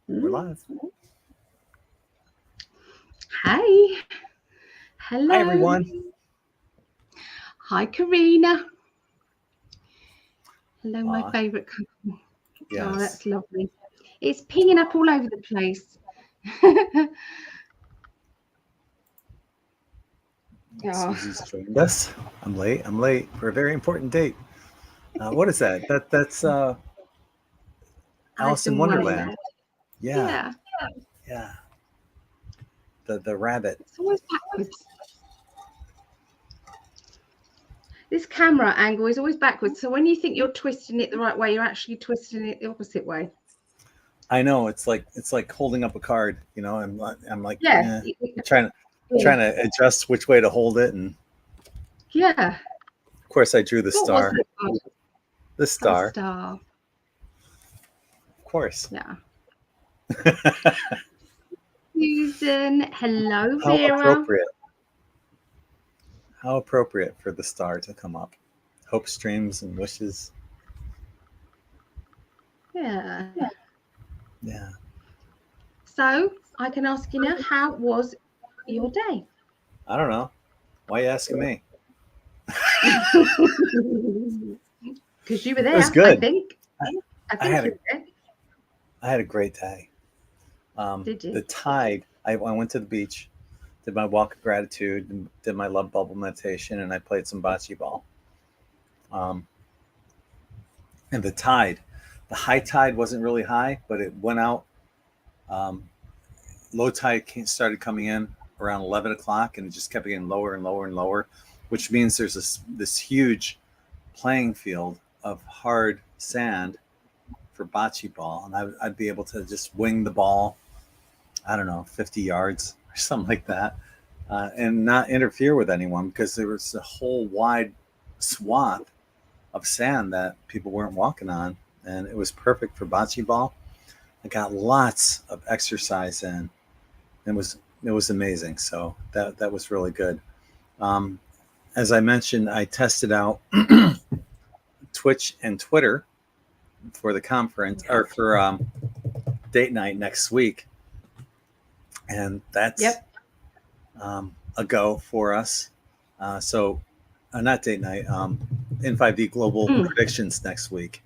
We're live. Hi. Hi, Hello. everyone. Hi, Karina. Hello, my Aw, favourite couple. Oh, yes. that's lovely. It's pinging up all over the place. Oh, Susie's joined us. I'm late. I'm late for a very important date. What is that? That's Alice Alice in in Wonderland. Wonderland. Yeah, Yeah, yeah. The rabbit. it's always backwards. This camera angle is always backwards. So when you think you're twisting it the right way, you're actually twisting it the opposite way. I know it's like holding up a card. I'm like Yeah. trying to adjust which way to hold it, and Yeah. of course I drew the What was star. it? Oh, The a star, star. of course. Yeah. Susan. Hello, How Vera. appropriate. How appropriate for the star to come up. Hopes, dreams, and wishes. Yeah. Yeah. So I can ask you now, how was your day? I don't know. Why are you asking me? Because you were It was there, I good. think. I, I I think had you a were there. I had a great day. Did you? The tide. I went to the beach, did my walk of gratitude, and did my love bubble meditation, and I played some bocce ball. Um, and the high tide wasn't really high, but it went out. Um, Low tide started coming in around 11 o'clock, and it just kept getting lower and lower and lower, which means there's this huge playing field of hard sand for bocce ball, and I'd be able to just wing the ball, I don't know, 50 yards or something like that, and not interfere with anyone because there was a whole wide swath of sand that people weren't walking on, and it was perfect for bocce ball. I got lots of exercise in. It was amazing. So that was really good. Um, as I mentioned, I tested out Twitch and Twitter for the conference or for date night next week, and that's Yep. a go for us. So, not date night, N5D Global Mm, Predictions next week.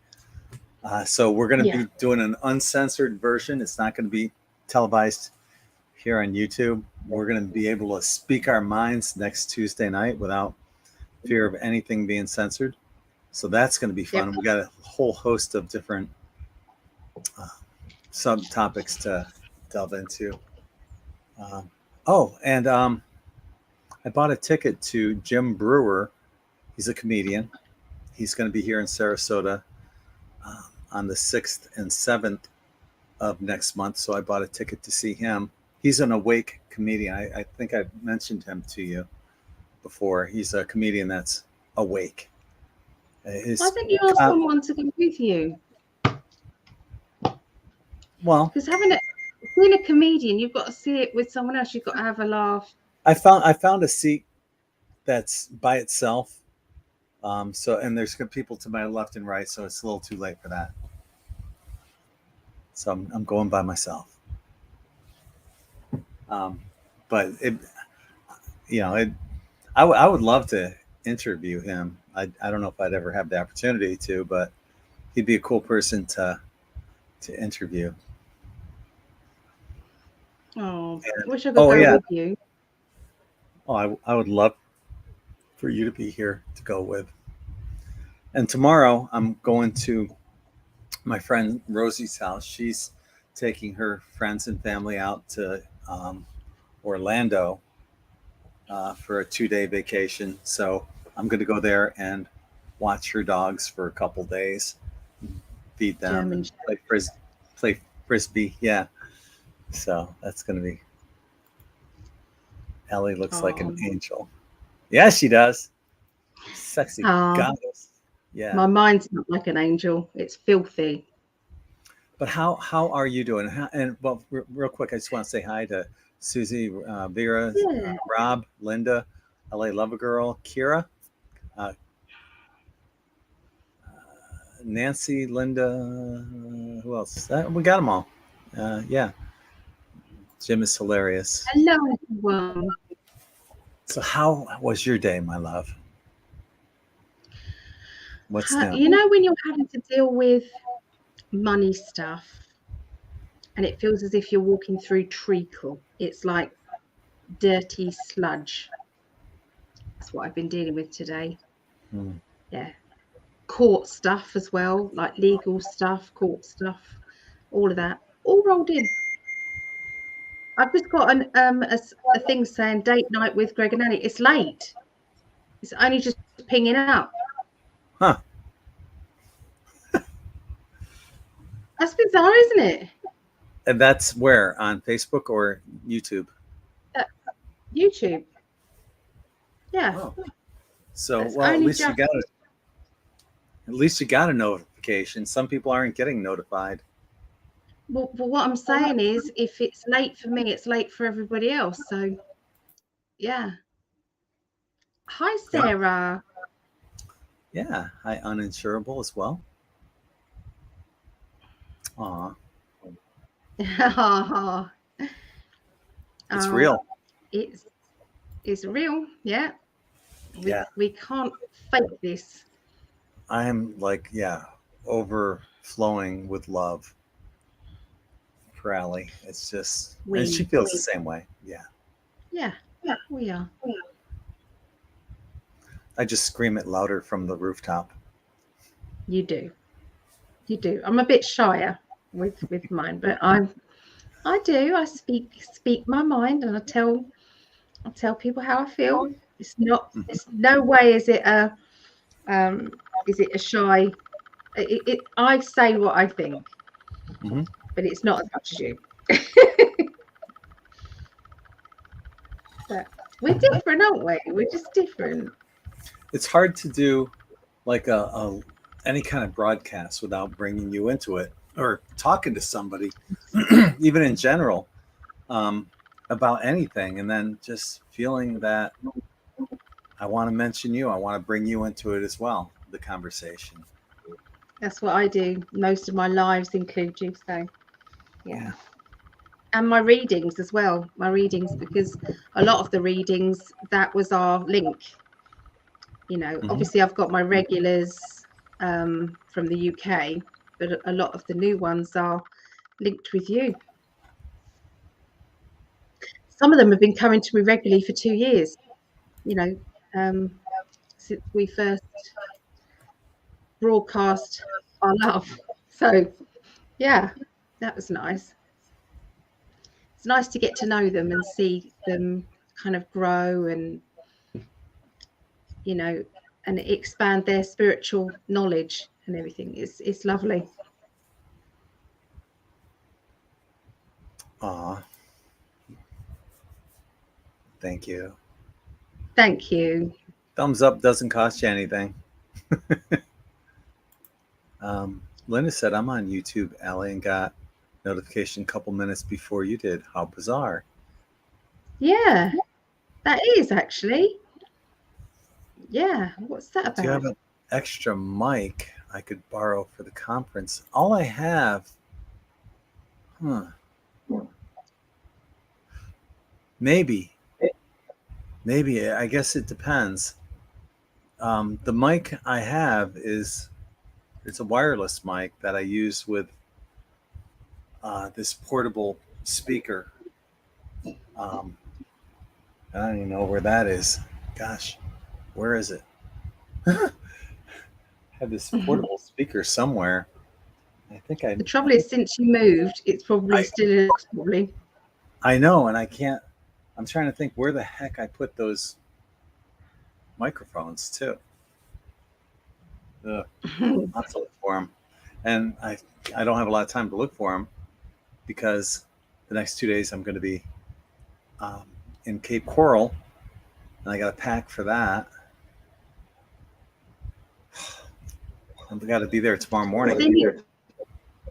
So, we're going to yeah. be doing an uncensored version. It's not going to be televised here on YouTube. We're going to be able to speak our minds next Tuesday night without fear of anything being censored. So, that's going to be Yep. fun. We got a whole host of different uh, subtopics to delve into. Um, and I bought a ticket to Jim Brewer. He's a comedian. He's going to be here in Sarasota on the 6th and 7th of next month. So I bought a ticket to see him. He's an awake comedian. I think I've mentioned him to you before. He's a comedian that's awake. I His, think you asked uh, someone to go with you. well, Because being a comedian, you've got to see it with someone else. You've got to have a laugh. I found a seat that's by itself. And there's good people to my left and right, so it's a little too late for that. So I'm going by myself. Um, but I would love to interview him. I don't know if I'd ever have the opportunity to, but he'd be a cool person to interview. Oh, And wish I could oh go yeah, with you. I would love for you to be here to go with. And tomorrow I'm going to my friend Rosie's house. She's taking her friends and family out to Orlando for a 2 day vacation. So I'm going to go there and watch her dogs for a couple days, feed them, German. and play frisbee. Yeah. So that's going to be. Ellie looks like an Oh, angel. Yeah, she does. Sexy oh, goddess. Yeah. my mind's not like an angel. It's filthy. But how are you doing? And well, real quick, I just want to say hi to Susie, Vera, Yeah. Rob, Linda, LA Love a Girl, Kira, uh, Nancy, Linda. Who else? We got them all. Yeah, Jim is hilarious. Hello, everyone. So, how was your day, my love? What's new? You know, when you're having to deal with money stuff and it feels as if you're walking through treacle, it's like dirty sludge. That's what I've been dealing with today. Hmm. Yeah. Court stuff as well, like legal stuff, court stuff, all of that, all rolled in. I've just got a thing saying date night with Greg and Ali. It's late. It's only just pinging up. Huh. That's bizarre, isn't it? And that's where, on Facebook or YouTube? Uh, YouTube. Yeah. Oh. So, It's well, only just. at least you got a notification. Some people aren't getting notified. Well, what I'm saying is, if it's late for me, it's late for everybody else. So, yeah. Hi, Yeah. Sarah. Yeah. Hi, uninsurable as well. Aw, it's Oh, real. it's real. Yeah. Yeah. We can't fake this. I'm like, yeah, overflowing with love for Allie. It's just, and she We. feels the same way. Yeah. Yeah. We are. I just scream it louder from the rooftop. You do. You do. I'm a bit shyer with mine, but I do. I speak my mind, and I tell people how I feel. It's not. Mhm. It's no way um is it a shy. I say what I think, Mhm. but it's not as much as you. But we're different, aren't we? We're just different. It's hard to do like a any kind of broadcast without bringing you into it or talking to somebody, even in general, um, about anything, and then just feeling that I want to mention you. I want to bring you into it as well, the conversation. That's what I do. Most of my lives include you. So yeah. Yeah. And my readings as well. My readings, because a lot of the readings, that was our link. You know, Hmm. obviously I've got my regulars from the UK, but a lot of the new ones are linked with you. Some of them have been coming to me regularly for 2 years, you know, um, since we first broadcast our love. So yeah, that was nice. It's nice to get to know them and see them kind of grow and, you know, and expand their spiritual knowledge and everything. It's lovely. Aw, thank you. Thank you. Thumbs up doesn't cost you anything. Linda said, I'm on YouTube, Allie, and got notification a couple minutes before you did. How bizarre. Yeah, that is actually. Yeah, what's that Do you about? have an extra mic I could borrow for the conference? All I have, huh, maybe, maybe. I guess it depends. The mic I have is it's a wireless mic that I use with this portable speaker. Um, I don't even know where that is. Gosh, where is it? I have this The portable speaker somewhere. I think trouble is, since you moved, it's probably I still in the box, probably. I know, and I can't. I'm trying to think where the heck I put those microphones too. Ugh, I'll have to look for them, and I don't have a lot of time to look for them because the next 2 days I'm going to be um, in Cape Coral, and I got to pack for that. I've got to be there tomorrow Does, morning. any,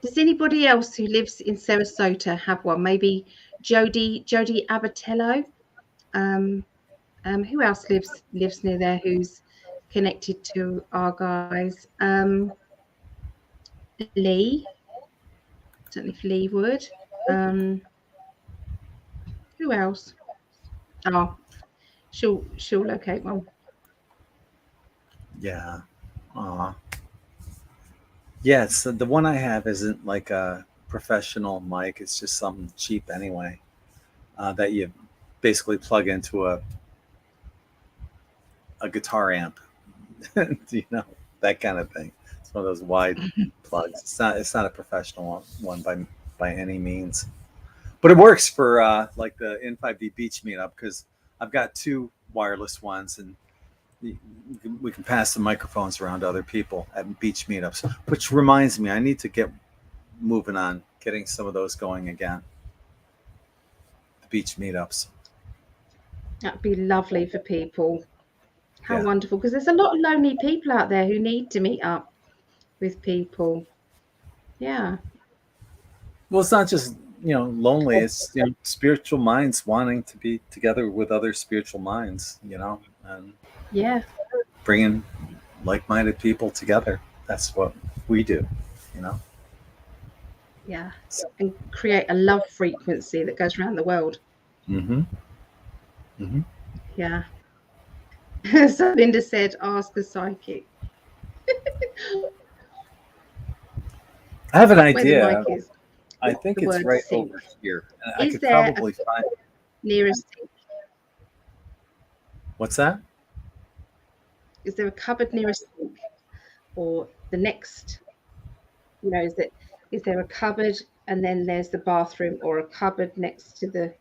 does anybody else who lives in Sarasota have one? Maybe Jody Abatello. Um, who else lives near there? Who's connected to our guys? Lee. I don't know if Lee would. Who else? Oh, she'll locate one. Yeah. Yes, the one I have isn't like a professional mic. It's just something cheap anyway, that you basically plug into a guitar amp, you know, that kind of thing. It's one of those wide plugs. It's not a professional one by any means, but it works for like the N5D Beach meetup because I've got two wireless ones, and we can pass the microphones around to other people at beach meetups. Which reminds me, I need to get moving on getting some of those going again. The beach meetups. That'd be lovely for people. How Yeah. wonderful, because there's a lot of lonely people out there who need to meet up with people. Yeah. Well, it's not just lonely. It's spiritual minds wanting to be together with other spiritual minds. And Yeah. bringing like-minded people together. That's what we do. You know. Yeah. And create a love frequency that goes around the world. Mm-hmm. Mm-hmm. Yeah. So Linda said, ask a psychic. I have an Where the idea. mic is. I think The it's word right sink. over here. And I Is could there probably find. near a sink? What's that? Is there a cupboard near a sink? Or the next, is there a cupboard and then there's the bathroom, or a cupboard next to the...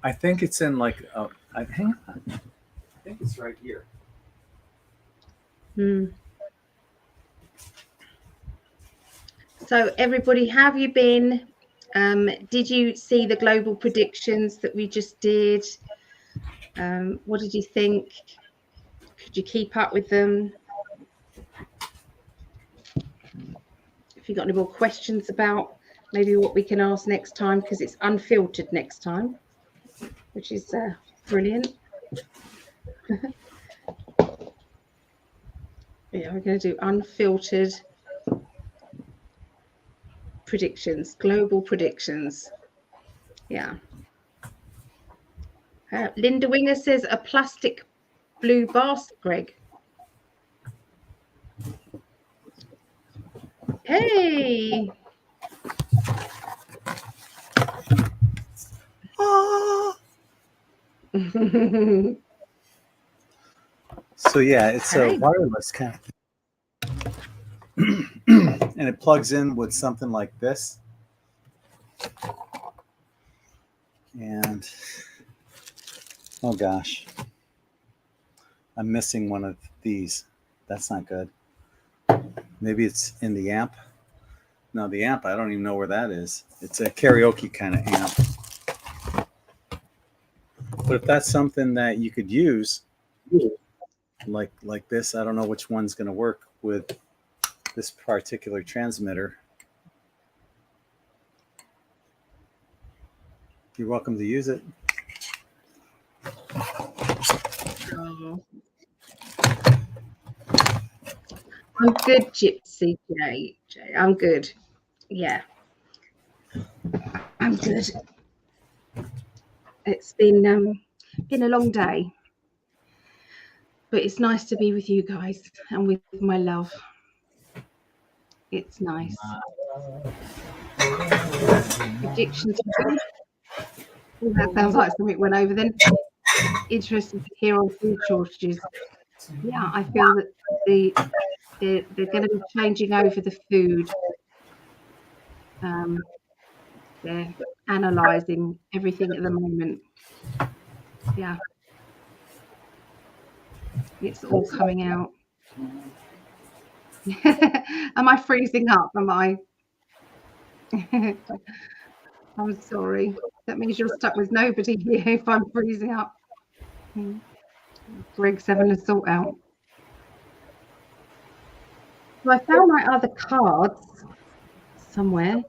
I think it's in like. Hang on. I think it's right here. So everybody, have you been? Did you see the global predictions that we just did? What did you think? Could you keep up with them? If you've got any more questions about maybe what we can ask next time, because it's unfiltered next time, which is brilliant. Yeah, we're going to do unfiltered predictions, global predictions. Yeah. Linda Winger says a plastic blue basket, Greg. Hey. So yeah, it's a wireless kind of thing. And it plugs in with something like this. And oh gosh, I'm missing one of these. That's not good. Maybe it's in the amp. No, the amp, I don't even know where that is. It's a karaoke kind of amp. But if that's something that you could use, like this, I don't know which one's going to work with this particular transmitter. You're welcome to use it. Oh. I'm good, Gypsy J. I'm good. Yeah. I'm good. It's been a long day, but it's nice to be with you guys and with my love. It's nice. Predictions. Oh, that sounds like something went over then. Interesting to hear on food shortages. Yeah, I feel that they're going to be changing over the food. They're analysing everything at the moment. Yeah. It's all coming out. Am I freezing up? Am I? I'm sorry. That means you're stuck with nobody here if I'm freezing up. Greg's having a sort out. So I found my other cards somewhere. I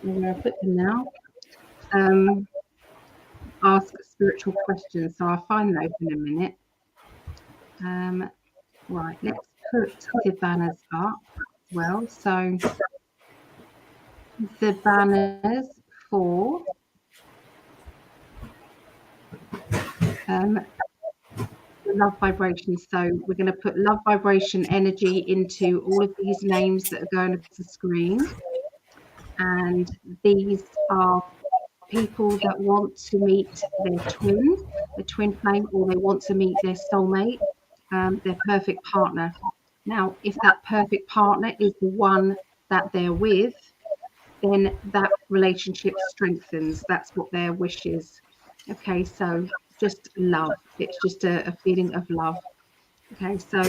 don't know where I put them now. Ask spiritual questions. So I'll find those in a minute. Right, let's put the banners up as well. So the banners for the love vibration. So we're going to put love vibration energy into all of these names that are going to the screen. And these are people that want to meet their twin flame, or they want to meet their soulmate, their perfect partner. Now, if that perfect partner is the one that they're with, then that relationship strengthens. That's what their wish is. Okay, so just love. It's just a feeling of love. Okay, so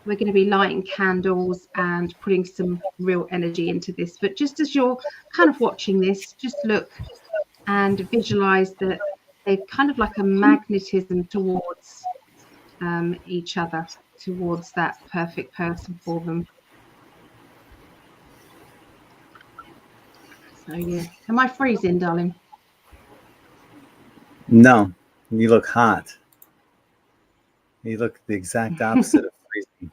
we're going to be lighting candles and putting some real energy into this. But just as you're kind of watching this, just look and visualize that they're kind of like a magnetism towards each other, towards that perfect person for them. So yeah, am I freezing, darling? No, you look hot. You look the exact opposite of freezing.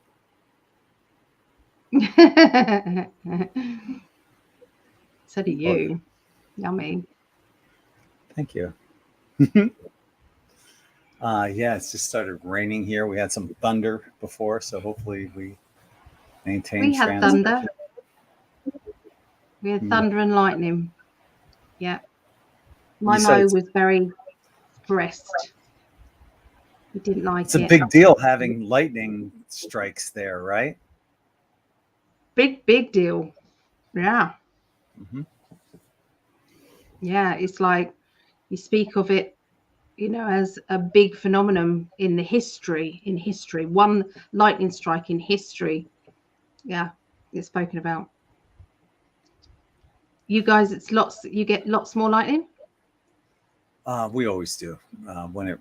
So do you. Yummy. Thank you. Yeah, it's just started raining here. We had some thunder before, so hopefully we maintain We had transmission. thunder. We had thunder and lightning. Yeah. My Mo was very stressed. He didn't like it. It's a big deal having lightning strikes there, right? Big deal. Yeah. Mm-hmm. Yeah, it's like you speak of it, you know, as a big phenomenon in history. One lightning strike in history. Yeah, it's spoken about. You guys, you get lots more lightning? We always do when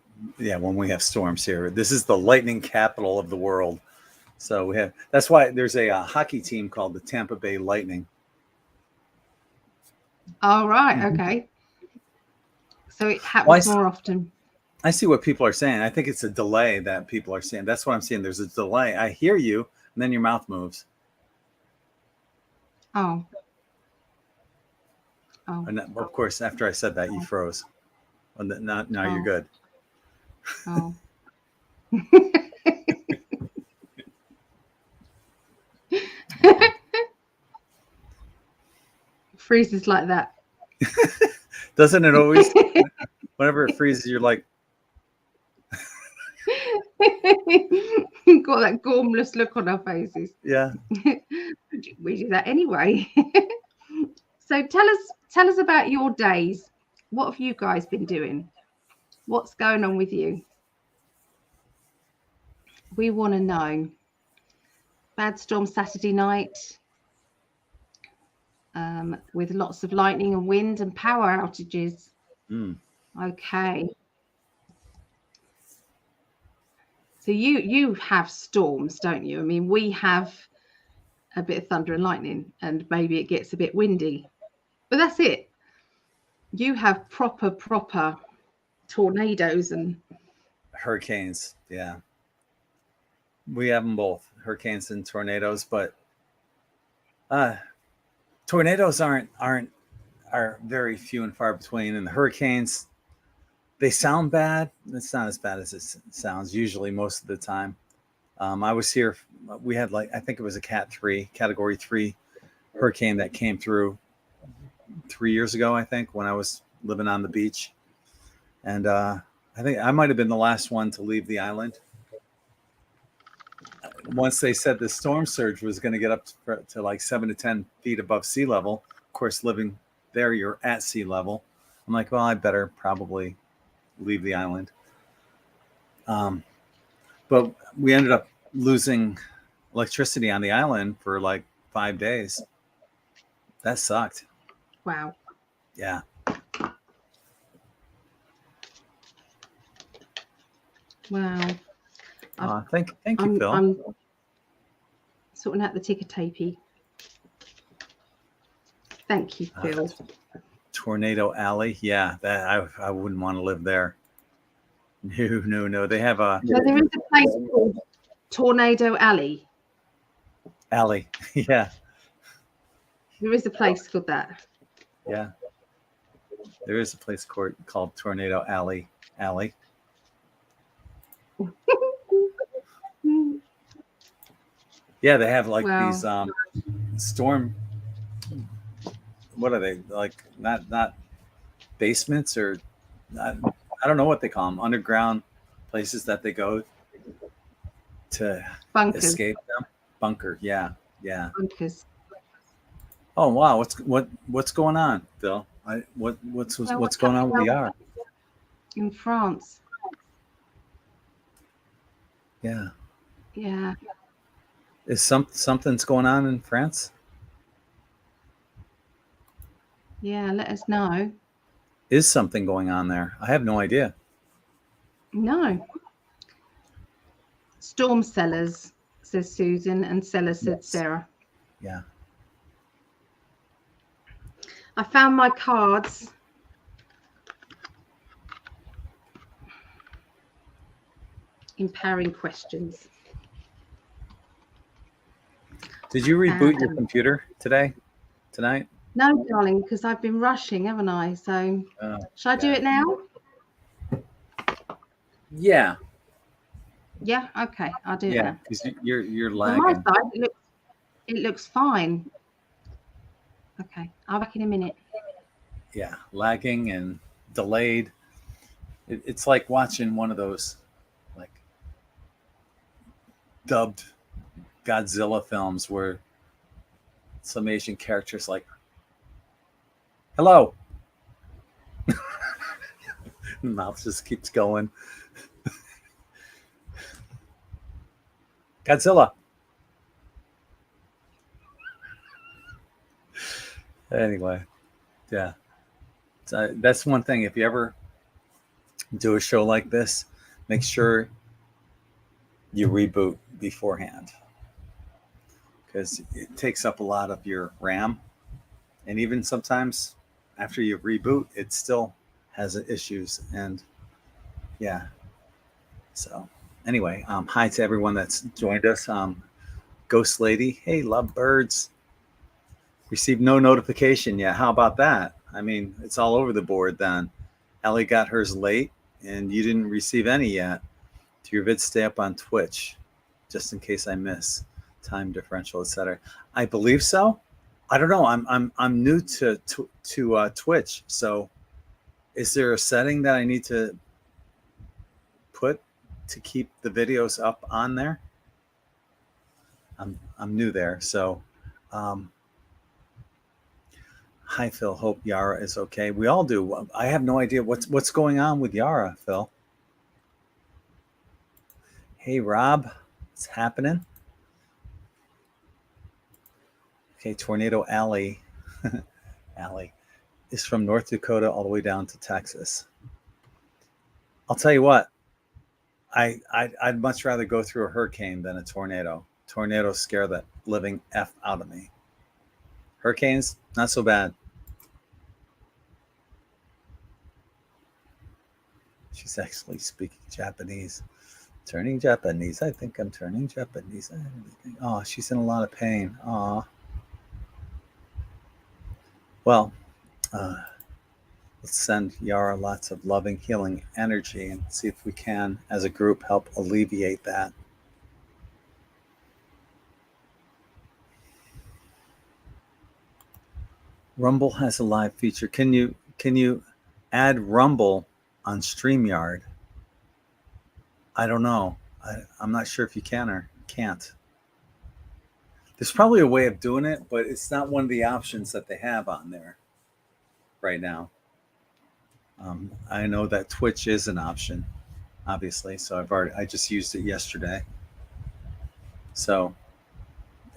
we have storms here. This is the lightning capital of the world, so that's why there's a hockey team called the Tampa Bay Lightning. All right. Mm-hmm. Okay. So it happens more often. I see what people are saying. I think it's a delay that people are saying. That's what I'm seeing. There's a delay. I hear you, and then your mouth moves. Oh. And of course, after I said that, you froze. Now you're good. Oh. Freezes like that. Doesn't it always? Whenever it freezes, you're like. Got that gormless look on our faces. Yeah. We do that anyway. So tell us about your days. What have you guys been doing? What's going on with you? We want to know. Bad storm Saturday night with lots of lightning and wind and power outages. Okay. So you have storms, don't you? I mean, we have a bit of thunder and lightning, and maybe it gets a bit windy, but that's it. You have proper tornadoes and hurricanes. Yeah, we have them both, hurricanes and tornadoes. But tornadoes are very few and far between, and the hurricanes, they sound bad. It's not as bad as it sounds usually most of the time. I was here. We had I think it was a category 3 hurricane that came through 3 years ago, I think, when I was living on the beach. And I think I might have been the last one to leave the island. Once they said the storm surge was going to get up to like 7 to 10 feet above sea level, of course, living there, you're at sea level. I'm like, well, I better probably leave the island. But we ended up losing electricity on the island for like 5 days. That sucked. Wow. Yeah. Wow. Thank you, Phil. I'm sorting out the ticker tapey. Thank you, Phil. Tornado Alley. Yeah, that I wouldn't want to live there. No. They have a. So there is a place called Tornado Alley. Alley. Yeah. There is a place called that. Yeah, there is a place called Tornado Alley. Yeah, they have like these Well, storm. What are they like? Not basements or not, I don't know what they call them. Underground places that they go to bunkers, escape them. Bunker. Yeah, yeah. bunkers. Oh wow, what's going on, Phil? Well, What's going on with the R? in France. Yeah, Yeah, is something's going on in France? yeah. Let us know. Is something going on there? I have no idea. No. Storm cellars, says Susan, and cellar, said Yes. Sarah. Yeah. I found my cards. Empowering questions. Did you reboot your computer tonight? No, darling, because I've been rushing, haven't I? So, shall I do Yeah. it now? Yeah. Yeah. Okay, I'll do it Yeah, now. because you're On my lagging. side, it looks fine. Okay, I'll be back in a minute. Yeah, lagging and delayed. It's like watching one of those like dubbed Godzilla films where some Asian characters like, "Hello," the mouth just keeps going. Godzilla. Anyway, yeah, that's one thing. If you ever do a show like this, make sure you reboot beforehand because it takes up a lot of your RAM, and even sometimes after you reboot, it still has issues. And yeah, so anyway, hi to everyone that's joined us. Ghost Lady, hey, love birds. Received no notification yet. How about that? I mean, it's all over the board then. Ellie got hers late, and you didn't receive any yet. Do your vids stay up on Twitch, just in case I miss time differential, etc.? I believe so. I don't know. I'm new to Twitch, so is there a setting that I need to put to keep the videos up on there? I'm new there, so. Hi, Phil. Hope Yara is okay. We all do. I have no idea what's going on with Yara, Phil. Hey, Rob, what's happening? Okay, Tornado Alley, Alley is from North Dakota all the way down to Texas. I'll tell you what, I'd much rather go through a hurricane than a tornado. Tornadoes scare the living F out of me. Hurricanes, not so bad. She's actually speaking Japanese. Turning Japanese. I think I'm turning Japanese. Oh, she's in a lot of pain. Oh. Well, let's send Yara lots of loving, healing energy and see if we can, as a group, help alleviate that. Rumble has a live feature. Can you add Rumble on StreamYard? I don't know. I'm not sure if you can or can't. There's probably a way of doing it, but it's not one of the options that they have on there right now. I know that Twitch is an option, obviously. So I just used it yesterday. So,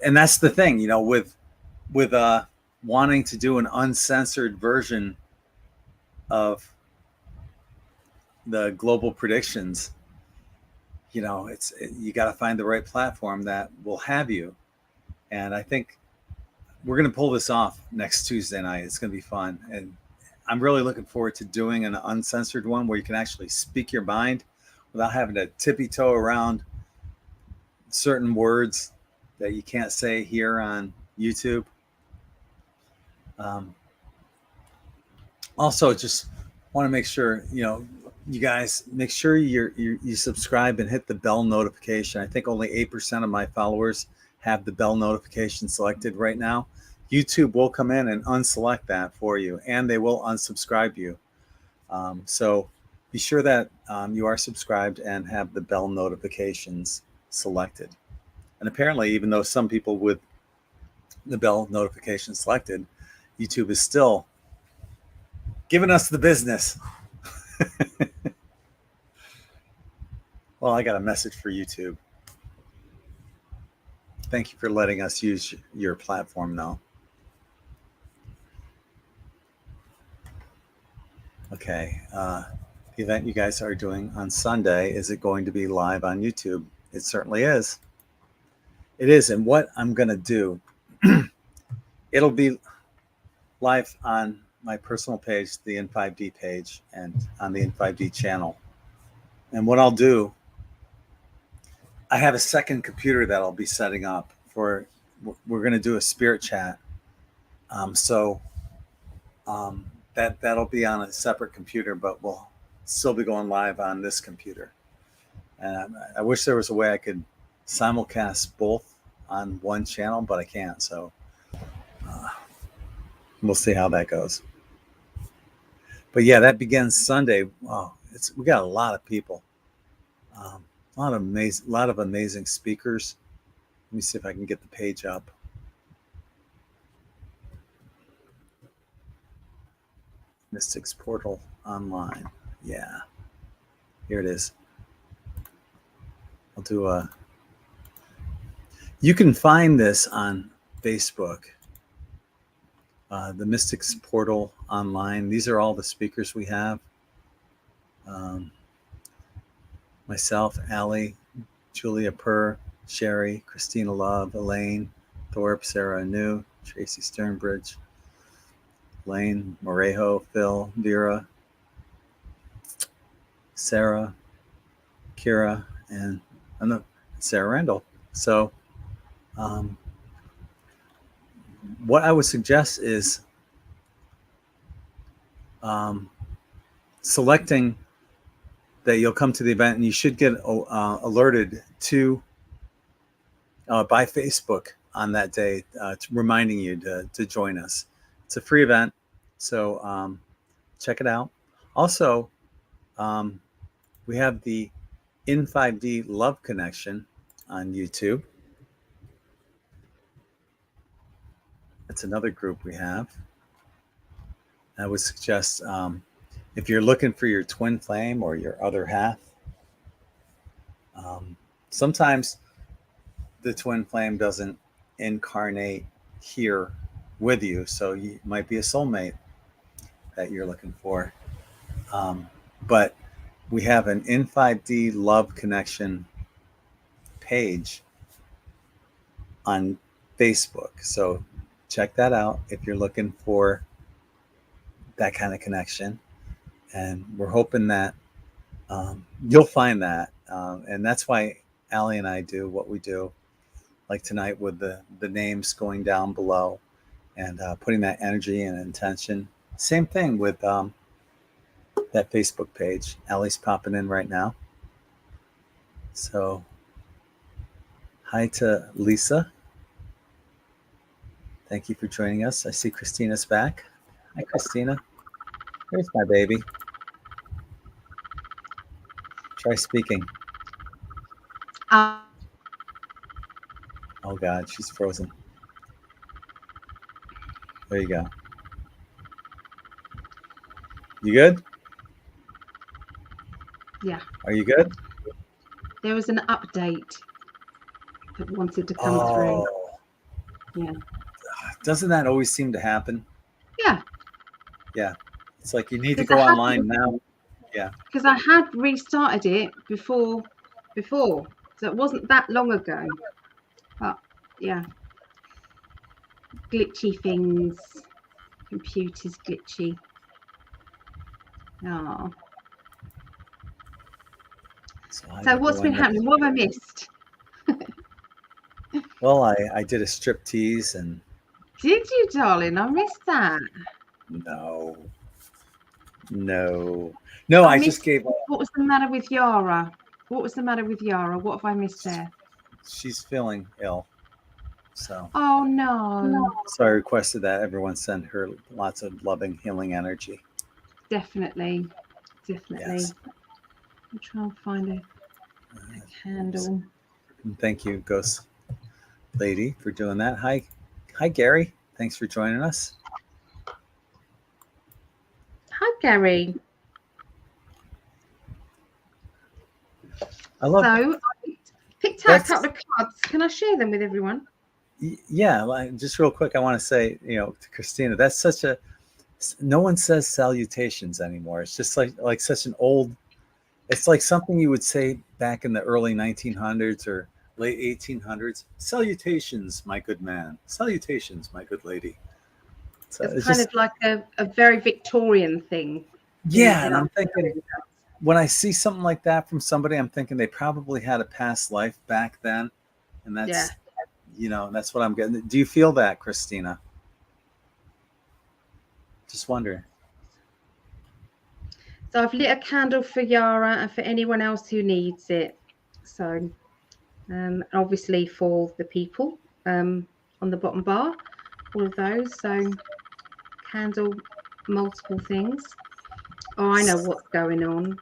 and that's the thing, with wanting to do an uncensored version of the global predictions, you got to find the right platform that will have you. And I think we're going to pull this off next Tuesday night. It's going to be fun. And I'm really looking forward to doing an uncensored one where you can actually speak your mind without having to tippy-toe around certain words that you can't say here on YouTube. Um, Also, just want to make sure, you guys make sure you subscribe and hit the bell notification. I think only 8% of my followers have the bell notification selected right now. YouTube will come in and unselect that for you, and they will unsubscribe you. So be sure that you are subscribed and have the bell notifications selected. And apparently, even though some people with the bell notification selected, YouTube is still giving us the business. Well, I got a message for YouTube. Thank you for letting us use your platform now. Okay. The event you guys are doing on Sunday, is it going to be live on YouTube? It certainly is. It is. And what I'm going to do, it'll be live on my personal page, the N5D page, and on the N5D channel. And what I'll do, I have a second computer that I'll be setting up for, we're going to do a spirit chat. That'll be on a separate computer, but we'll still be going live on this computer. And I wish there was a way I could simulcast both on one channel, but I can't. So we'll see how that goes. But yeah, that begins Sunday. Wow, we got a lot of people, a lot of amazing speakers. Let me see if I can get the page up. Mystics Portal Online. Yeah, here it is. I'll do a. You can find this on Facebook. The Mystics Portal Online. These are all the speakers we have. Myself, Ali, Julia Purr, Sherry, Christina Love, Elaine, Thorpe, Sarah Anu, Tracy Sternbridge, Lane, Morejo, Phil, Vera, Sarah, Kira, and Sarah Randall. So what I would suggest is selecting that you'll come to the event, and you should get alerted by Facebook on that day, reminding you to join us. It's a free event, so check it out. Also, we have the N5D Love Connection on YouTube. That's another group we have. I would suggest if you're looking for your twin flame or your other half, sometimes the twin flame doesn't incarnate here with you, so you might be a soulmate that you're looking for. But we have an N5D Love Connection page on Facebook, so check that out if you're looking for that kind of connection. And we're hoping that you'll find that. And that's why Ali and I do what we do, like tonight with the names going down below and putting that energy and intention. Same thing with that Facebook page. Ali's popping in right now. So hi to Lisa. Thank you for joining us. I see Christina's back. Hi, Christina. Here's my baby. Try speaking. Oh God, she's frozen. There you go. You good? Yeah. Are you good? There was an update that wanted to come through. Yeah. Doesn't that always seem to happen? Yeah. Yeah. It's like you need to go online now. Yeah. Because I had restarted it before, so it wasn't that long ago. But yeah, glitchy things, computers glitchy. Oh. So what's been happening? What have I missed? Well, I did a strip tease and Did you, darling? I missed that. No, no, no. I I just missed. gave up. What was the matter with Yara? What was the matter with Yara? What have I missed there? She's feeling ill, so Oh no. I requested that everyone send her lots of loving, healing energy. Definitely. Yes. I'll try and find a candle. And thank you, Ghost Lady, for doing that. Hi, Gary. Thanks for joining us. Hi, Gary. I love. So I picked out a couple of cards. Can I share them with everyone? Yeah, just real quick, I want to say, to Christina, that's such a. No one says salutations anymore. It's just like such an old. It's like something you would say back in the early 1900s or late 1800s. Salutations, my good man. Salutations, my good lady. So It's it's kind just, of like a very Victorian thing. yeah, and in I'm thinking when I see something like that from somebody, I'm thinking they probably had a past life back then, and yeah. that's what I'm getting. Do you feel that, Christina? Just wondering. So I've lit a candle for Yara and for anyone else who needs it. So obviously for the people on the bottom bar, all of those. So candle, multiple things. Oh, I know what's going on.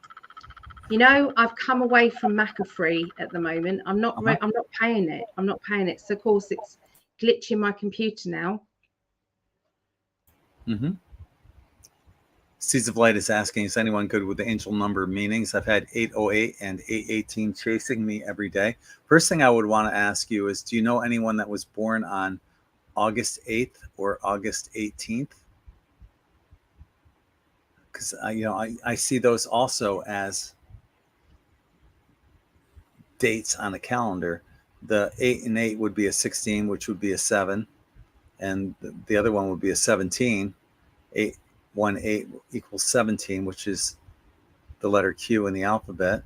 I've come away from McAfee at the moment. I'm not paying it. I'm not paying it. So of course it's glitching my computer now. Mm-hmm. Seeds of Light is asking, is anyone good with the angel number meanings? I've had 808 and 818 chasing me every day. First thing I would want to ask you is, do you know anyone that was born on August 8th or August 18th? Because I see those also as dates on a calendar. The 8 and 8 would be a 16, which would be a 7, and the other one would be a 17. 8 1 8 equals 17, which is the letter Q in the alphabet.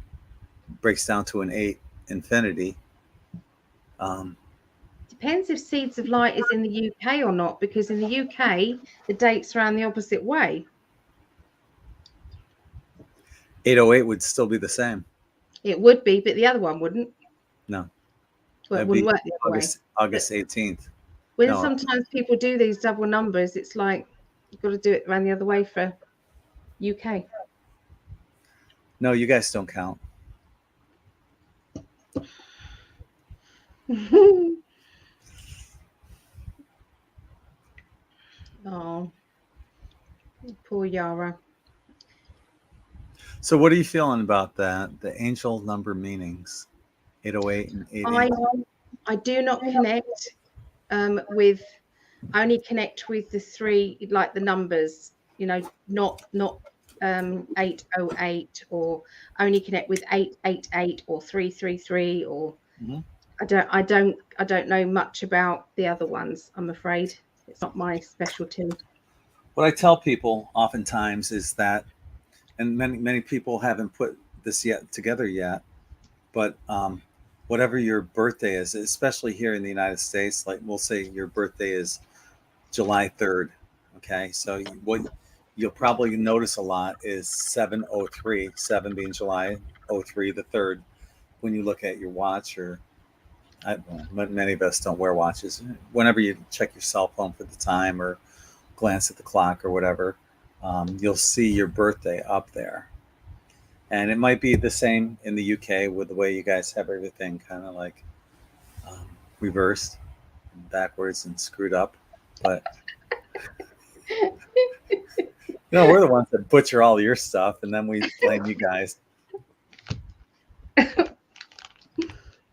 Breaks down to an 8 infinity. Depends if Seeds of Light is in the UK or not, because in the UK the dates are around the opposite way. 808 would still be the same. It would be, but the other one wouldn't. No. Well, it wouldn't work the other August 18th. When sometimes people do these double numbers, it's like you've got to do it around the other way for UK. No, you guys don't count. Oh, poor Yara. So what are you feeling about that? The angel number meanings, 808 and 818. I do not connect with. I only connect with the three, like the numbers. Not 808, or only connect with 888 or 333 or. Mm-hmm. I don't know much about the other ones. I'm afraid it's not my specialty. What I tell people oftentimes is that, and many people haven't put this together yet, but whatever your birthday is, especially here in the United States, like we'll say your birthday is July 3rd. Okay, so what you'll probably notice a lot is 703, 7 being July, 03 the 3rd. When you look at your watch, or many of us don't wear watches. Whenever you check your cell phone for the time or glance at the clock or whatever, you'll see your birthday up there. And it might be the same in the UK with the way you guys have everything kind of like reversed and backwards and screwed up. But we're the ones that butcher all your stuff, and then we blame you guys.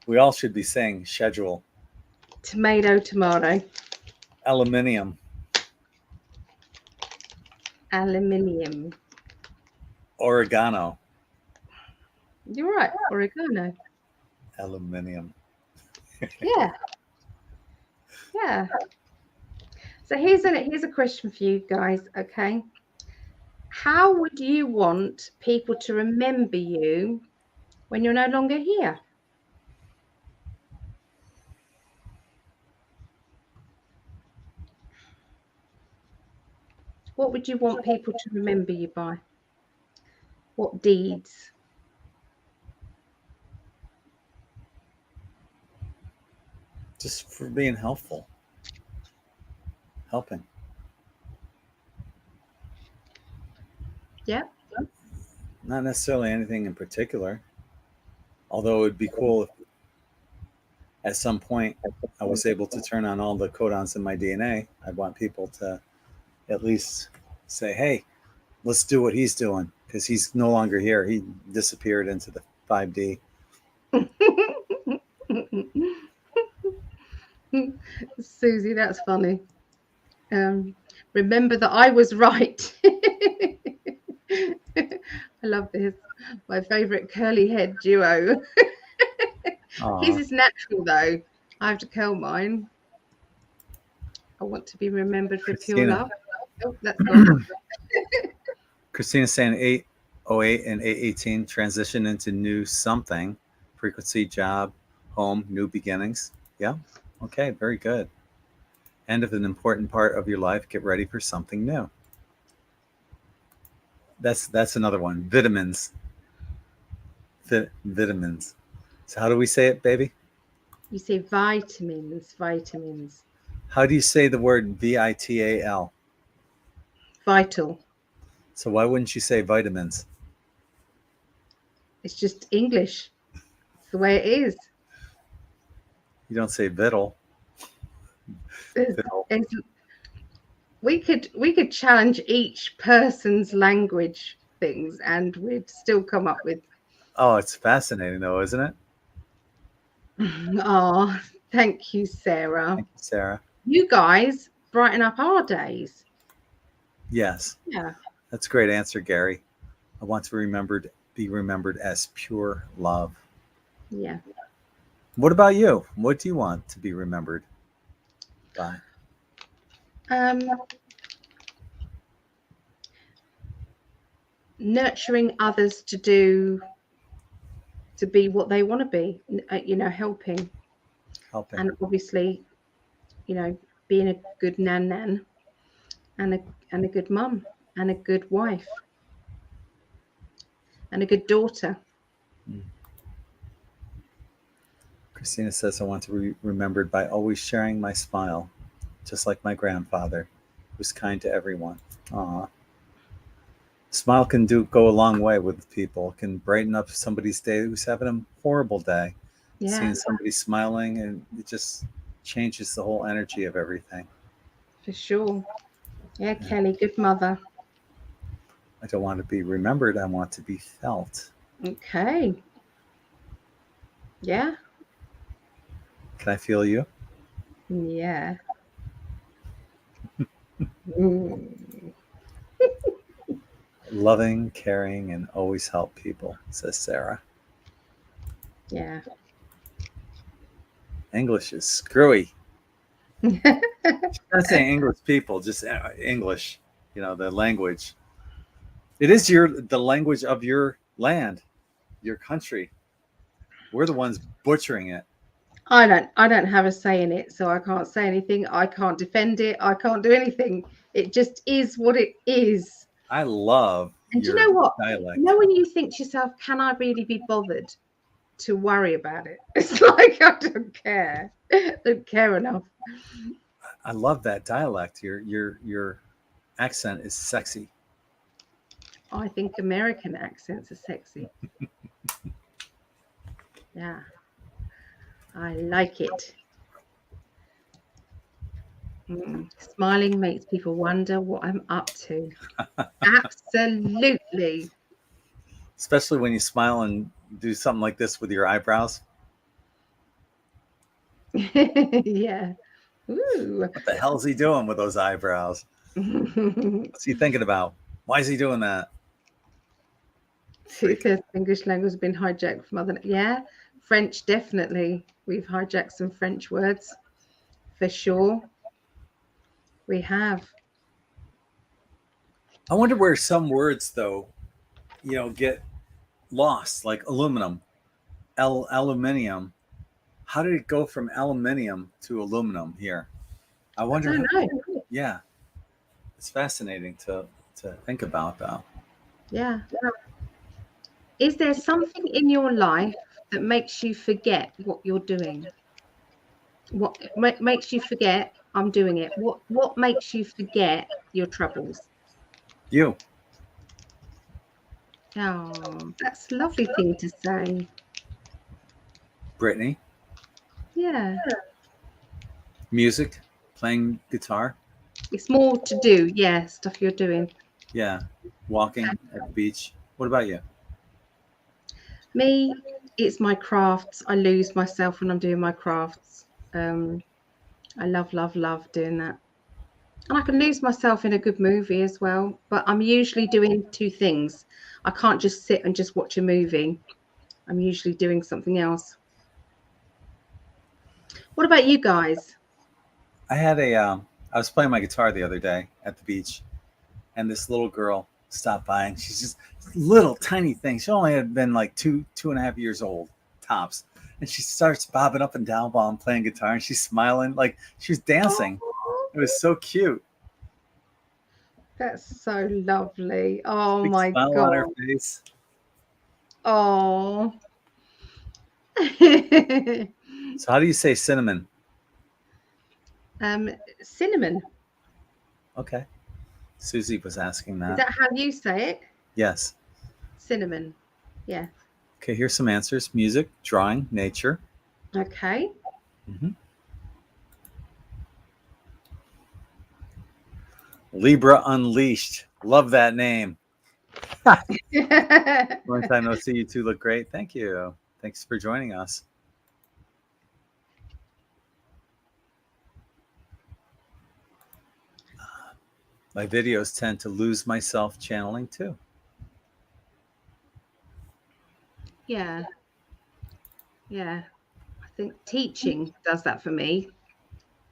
We all should be saying schedule. Tomato. Aluminium. Oregano. You're right. Oregano. Aluminium. Yeah. Yeah. So here's a question for you guys, okay? How would you want people to remember you when you're no longer here? What would you want people to remember you by? What deeds? Just for being helpful, helping. Yeah. Not necessarily anything in particular. Although it would be cool if at some point I was able to turn on all the codons in my DNA. I'd want people to at least say, hey, let's do what he's doing, because he's no longer here. He disappeared into the 5D. Susie, that's funny. Remember that I was right. I love this. My favourite curly head duo. His is natural though. I have to curl mine. I want to be remembered for pure Christina. love. Oh, that's gone. Christina's saying 808 and 818 transition into new something, frequency, job, home, new beginnings. Yeah. Okay. Very good. End of an important part of your life. Get ready for something new. That's another one. Vitamins. Vitamins. So how do we say it, baby? You say vitamins, vitamins. How do you say the word VITAL? Vital. So why wouldn't you say vitamins? It's just English. It's the way it is. You don't say vital. Vital. We could challenge each person's language things and we'd still come up with. Oh, it's fascinating though, isn't it? Oh, thank you, Sarah. Thank you, Sarah. You guys brighten up our days. Yes. Yeah. That's a great answer, Gary. I want to be remembered as pure love. Yeah. What about you? What do you want to be remembered by? Nurturing others to be what they want to be, helping. And obviously, being a good nan and a good mum and a good wife and a good daughter. Christina says, I want to be remembered by always sharing my smile, just like my grandfather, who was kind to everyone. Aww. Smile can go a long way with people. It can brighten up somebody's day who's having a horrible day. Yeah. Seeing somebody smiling, and it just changes the whole energy of everything. For sure. Yeah, Kelly, good mother. I don't want to be remembered. I want to be felt. Okay. Yeah. Can I feel you? Yeah. Loving, caring, and always help people, says Sarah. Yeah. English is screwy. I'm not saying English people, just English, the language. It is the language of your land, your country. We're the ones butchering it. I don't have a say in it, so I can't say anything. I can't defend it. I can't do anything. It just is what it is. I love and your you know what? dialect. When you think to yourself, can I really be bothered to worry about it? It's like I don't care. I don't care enough. I love that dialect. Your accent is sexy. I think American accents are sexy. Yeah. I like it. Smiling makes people wonder what I'm up to. Absolutely. Especially when you smile and do something like this with your eyebrows. Yeah. Ooh. What the hell is he doing with those eyebrows? What's he thinking about? Why is he doing that? It says English language has been hijacked from other. Yeah, French definitely. We've hijacked some French words for sure. We have. I wonder where some words though, get lost, like aluminum, aluminium. How did it go from aluminium to aluminum here? I wonder. I don't know. Yeah, It's fascinating to think about, though. Yeah. Is there something in your life that makes you forget what you're doing? What makes you forget I'm doing it? What makes you forget your troubles? You, Oh, that's a lovely thing to say. Brittany, Yeah. music, playing guitar. It's more to do, yeah, stuff you're doing. Yeah, walking at the beach. What about you? Me, it's my crafts. I lose myself when I'm doing my crafts. Um, I love, love, love doing that. And I can lose myself in a good movie as well. But I'm usually doing two things. I can't just sit and just watch a movie. I'm usually doing something else. What about you guys? I had a. I was playing my guitar the other day at the beach, and this little girl stopped by, and she's just little tiny thing. She only had been like 2.5 years old tops, and she starts bobbing up and down while I'm playing guitar, and she's smiling like she was dancing. Oh, It was so cute. that's so lovely. Oh Big my smile on her God. face. Oh. So how do you say cinnamon? um, cinnamon. Okay, Susie was asking Is that. that how you say it? Yes. Cinnamon. Yeah. Okay, here's some answers: music, drawing, nature. Okay. Mhm. Libra Unleashed. Love that name. Long time no see. You two look great. Thank you. Thanks for joining us. My videos tend to lose myself channeling too. Yeah. Yeah. I think teaching does that for me.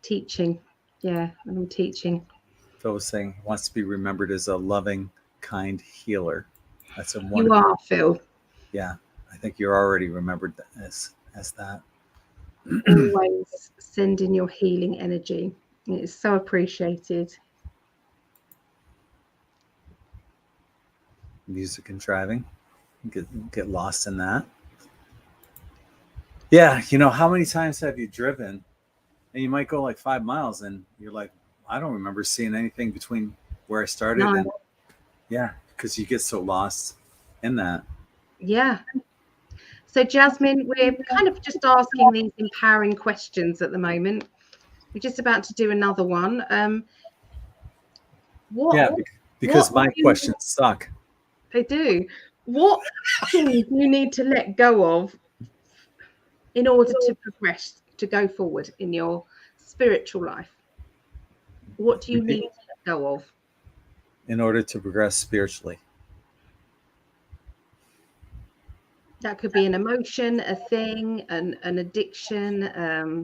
Teaching. Yeah. When I'm teaching. Phil was saying he wants to be remembered as a loving, kind healer. That's a You wonderful. are, Phil. Yeah, I think you're already remembered as that. Always sending your healing energy. It is so appreciated. Music and driving. Get lost in that. Yeah, how many times have you driven and you might go like 5 miles and you're like, I don't remember seeing anything between where I started No. and yeah, because you get so lost in that. Yeah. So, Jasmine, we're kind of just asking these empowering questions at the moment. We're just about to do another one. What Yeah, because what my do you, questions suck. they do? What things do you need to let go of in order to progress, to go forward in your spiritual life? What do you need to let go of? In order to progress spiritually. That could be an emotion, a thing, an addiction.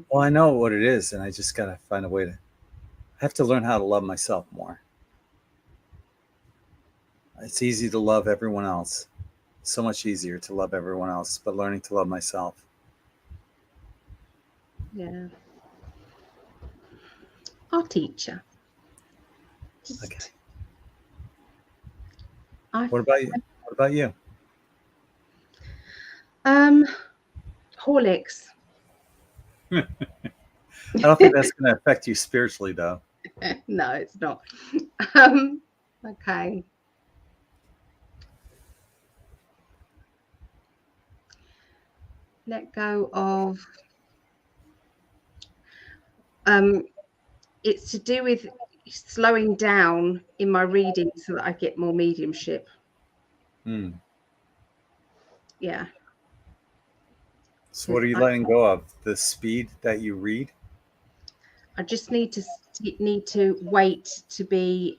Well, I know what it is, and I just got to find a way to. I have to learn how to love myself more. It's easy to love everyone else. So much easier to love everyone else, but learning to love myself. Yeah. Our teacher. Okay. Just I What about you? What about you? um Horlicks. I don't think that's going to affect you spiritually, though. No, it's not. Um, okay. Let go of um it's to do with slowing down in my reading so that I get more mediumship. Hmm. Yeah. So, what Because are you letting go of? The speed that you read? I just need to wait to be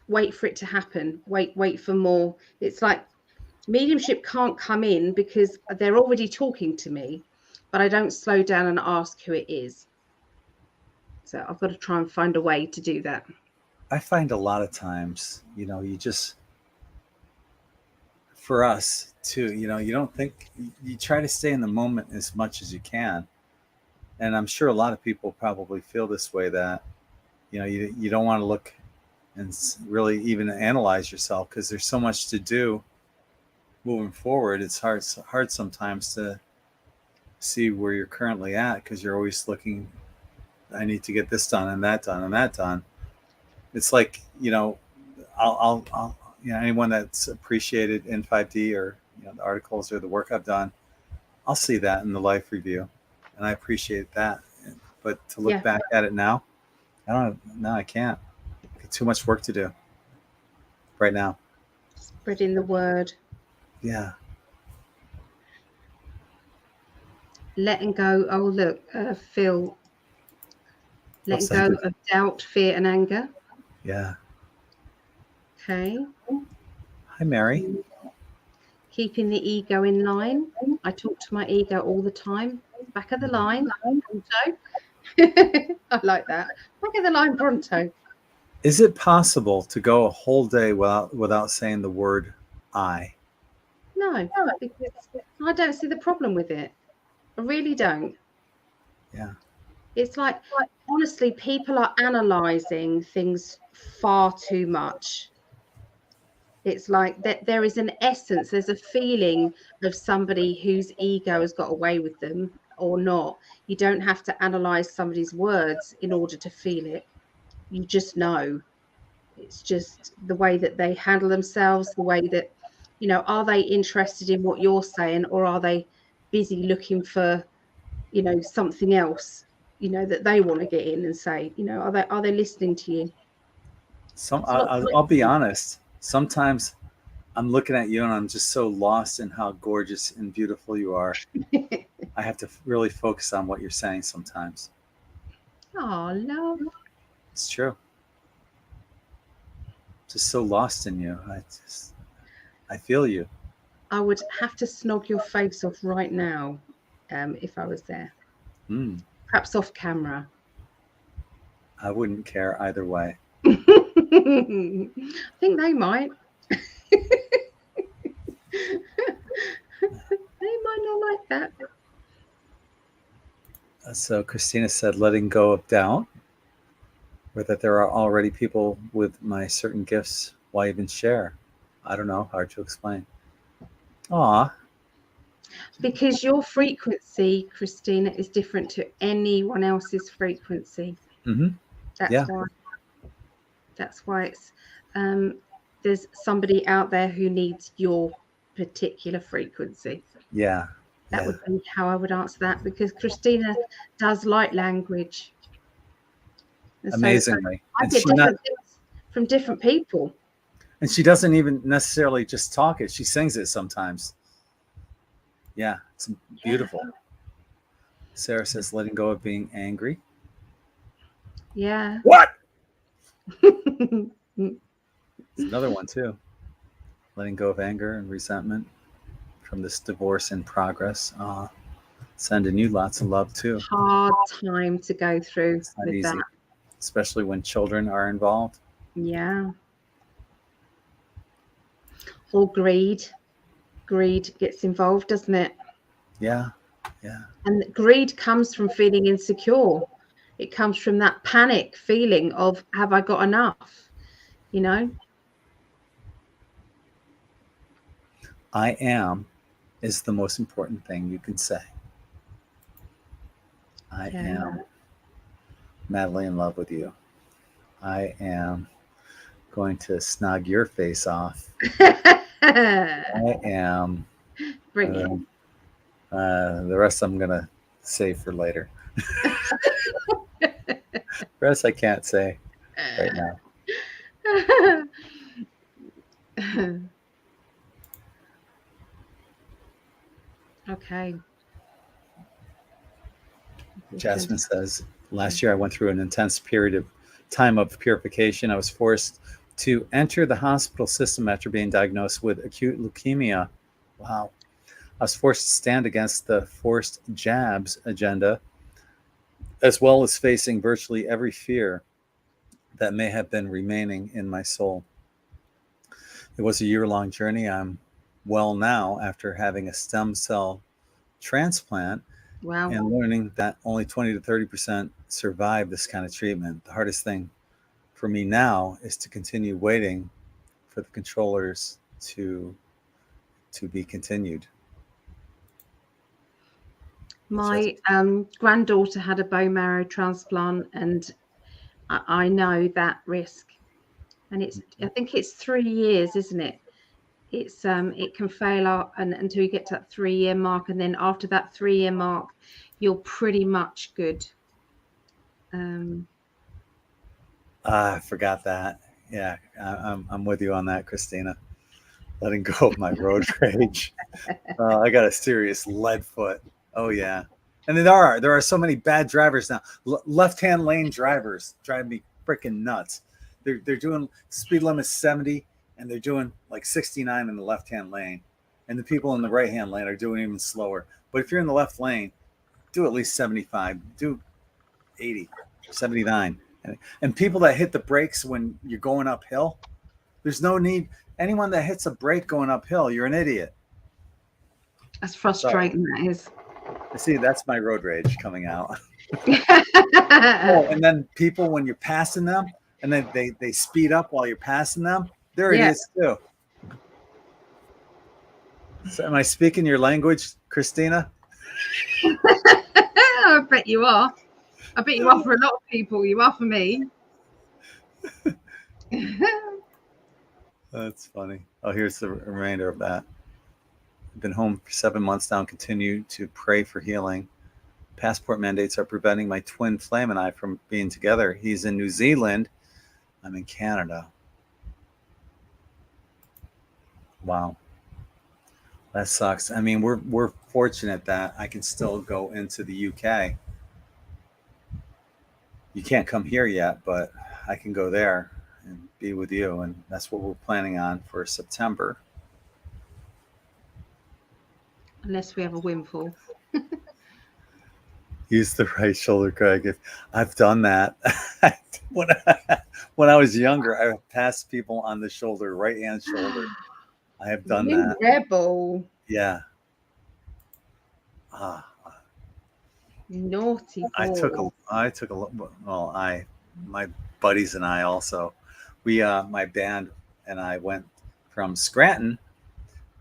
wait for it to happen. Wait for more. It's like mediumship can't come in because they're already talking to me, but I don't slow down and ask who it is. So I've got to try and find a way to do that. I find a lot of times, you just, for us too, you don't think, you try to stay in the moment as much as you can. And I'm sure a lot of people probably feel this way, that you don't want to look and really even analyze yourself, because there's so much to do moving forward. It's hard sometimes to see where you're currently at, because you're always looking, I need to get this done and that done and that done. It's like, I'll anyone that's appreciated N5D, or the articles or the work I've done, I'll see that in the life review, and I appreciate that. But to look back at it now, I can't. I got too much work to do right now. Spreading the word. Yeah. Letting go. Oh, look, Phil. Letting go of doubt, fear, and anger. Yeah. Okay. Hi, Mary. Keeping the ego in line. I talk to my ego all the time. Back of the line, Bronto. I like that. Back of the line, Bronto. Is it possible to go a whole day without saying the word I? No, because I don't see the problem with it. I really don't. Yeah. It's like, honestly, people are analysing things far too much. It's like that there is an essence, there's a feeling of somebody whose ego has got away with them or not. You don't have to analyse somebody's words in order to feel it. You just know. It's just the way that they handle themselves, the way that, are they interested in what you're saying, or are they busy looking for, something else, that they want to get in and say, are they listening to you? I'll be honest. Sometimes I'm looking at you and I'm just so lost in how gorgeous and beautiful you are. I have to really focus on what you're saying sometimes. Oh, love. It's true. Just so lost in you. I feel you. I would have to snog your face off right now, if I was there. Perhaps off camera. I wouldn't care either way. I think they might. They might not like that. So Christina said, letting go of doubt, or that there are already people with my certain gifts. Why even share? I don't know. Hard to explain. Aw. Because your frequency, Christina, is different to anyone else's frequency. Mm-hmm. That's why. That's why it's there's somebody out there who needs your particular frequency. Yeah. That would be how I would answer that, because Christina does light language. And amazingly. So I get different things from different people. And she doesn't even necessarily just talk it. She sings it sometimes. Yeah, it's beautiful. Yeah. Sarah says, letting go of being angry. Yeah. What? It's another one too. Letting go of anger and resentment from this divorce in progress. Sending you lots of love too. Hard time to go through with easy. That. Especially when children are involved. Yeah. Or greed. Greed gets involved, doesn't it? Yeah. Yeah. And greed comes from feeling insecure. It comes from that panic feeling of, have I got enough? I am is the most important thing you can say. I am madly in love with you. I am going to snog your face off. I am. Bring it. The rest I'm going to save for later. The rest I can't say right now. Okay. Jasmine says, last year I went through an intense period of time of purification. I was forced to enter the hospital system after being diagnosed with acute leukemia. Wow. I was forced to stand against the forced jabs agenda, as well as facing virtually every fear that may have been remaining in my soul. It was a year-long journey. I'm well now after having a stem cell transplant. Wow. And learning that only 20 to 30% survive this kind of treatment. The hardest thing for me now is to continue waiting for the controllers to be continued. My granddaughter had a bone marrow transplant, and I know that risk. And I think it's 3 years, isn't it? It can fail out until you get to that 3-year mark, and then after that 3-year mark, you're pretty much good. I forgot that. Yeah, I'm with you on that, Christina. Letting go of my road rage. I got a serious lead foot. Oh yeah, and there are so many bad drivers now. Left-hand lane drivers drive me freaking nuts. They're doing speed limit 70, and they're doing like 69 in the left-hand lane, and the people in the right-hand lane are doing even slower. But if you're in the left lane, do at least 75. Do 80, 79. And people that hit the brakes when you're going uphill, there's no need. Anyone that hits a brake going uphill, you're an idiot. That's frustrating. Sorry. That is. See, that's my road rage coming out. Oh, and then people, when you're passing them, and then they speed up while you're passing them, they're idiots too. So am I speaking your language, Christina? I bet you are. I bet you are for a lot of people. You are for me. That's funny. Oh, here's the remainder of that. I've been home for 7 months now and continue to pray for healing. Passport mandates are preventing my twin Flame and I from being together. He's in New Zealand. I'm in Canada. Wow. That sucks. I mean, we're fortunate that I can still go into the UK. You can't come here yet, but I can go there and be with you, and that's what we're planning on for September. Unless we have a windfall. Use the right shoulder, Greg. I've done that. When I was younger, I passed people on the shoulder, right hand shoulder. I have done that. Rebel. Yeah. Naughty boy. I took a well, my buddies and I also, my band and I went from Scranton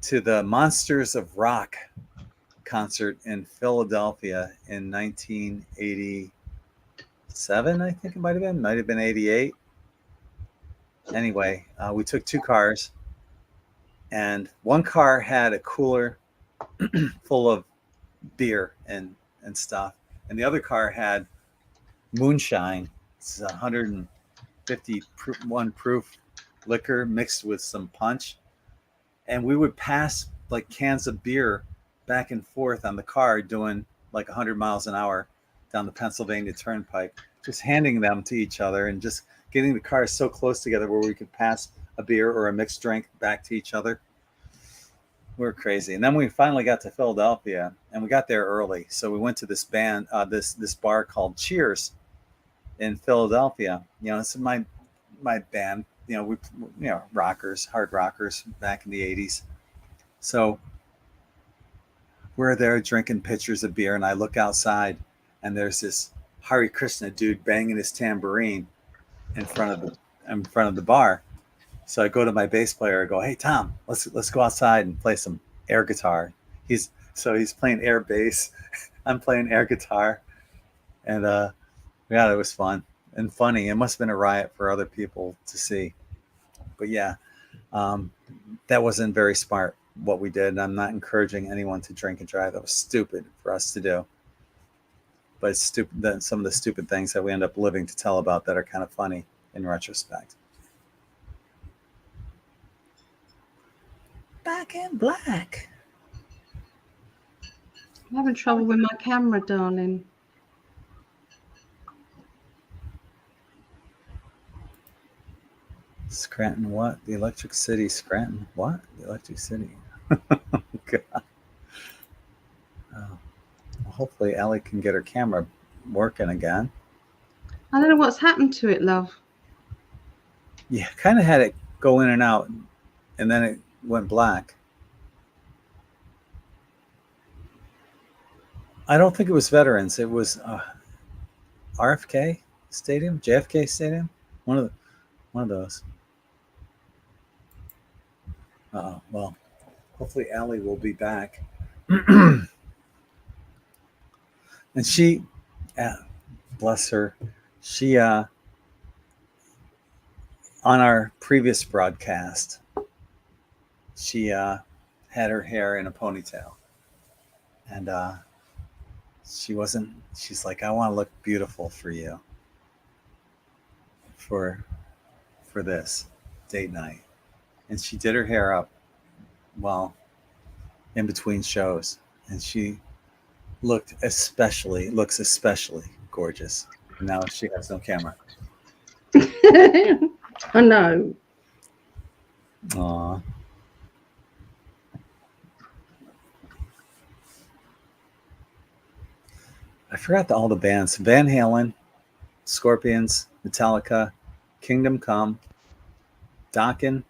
to the Monsters of Rock concert in Philadelphia in 1987. I think it might have been 88. Anyway, we took 2 cars, and one car had a cooler full of beer and stuff, and the other car had moonshine. It's 151 proof liquor mixed with some punch, and we would pass like cans of beer back and forth on the car doing like 100 miles an hour down the Pennsylvania Turnpike, just handing them to each other and just getting the cars so close together where we could pass a beer or a mixed drink back to each other. We're crazy. And then we finally got to Philadelphia, and we got there early. So we went to this this bar called Cheers in Philadelphia. You know, it's my band, rockers, hard rockers back in the 80s. So we're there drinking pitchers of beer, and I look outside, and there's this Hare Krishna dude banging his tambourine in front of the bar. So I go to my bass player. I go, "Hey Tom, let's go outside and play some air guitar." He's playing air bass. I'm playing air guitar, and yeah, it was fun and funny. It must have been a riot for other people to see, but yeah, that wasn't very smart what we did. And I'm not encouraging anyone to drink and drive. That was stupid for us to do. But it's stupid that some of the stupid things that we end up living to tell about that are kind of funny in retrospect. Back in black. I'm having trouble with my camera, darling. Scranton, what? The Electric City, Scranton, what? The Electric City. God. Oh. Well, hopefully Ali can get her camera working again. I don't know what's happened to it, love. Yeah, kind of had it go in and out, and then it went black. I don't think it was Veterans. It was RFK Stadium, JFK Stadium. One of One of those. Well, hopefully Ali will be back. And she, bless her, she on our previous broadcast, she had her hair in a ponytail, and she's like, I want to look beautiful for you for this date night. And she did her hair up, well, in between shows, and she looks especially gorgeous. And now she has no camera. I know. Aw. I forgot all the bands: Van Halen, Scorpions, Metallica, Kingdom Come, Dokken,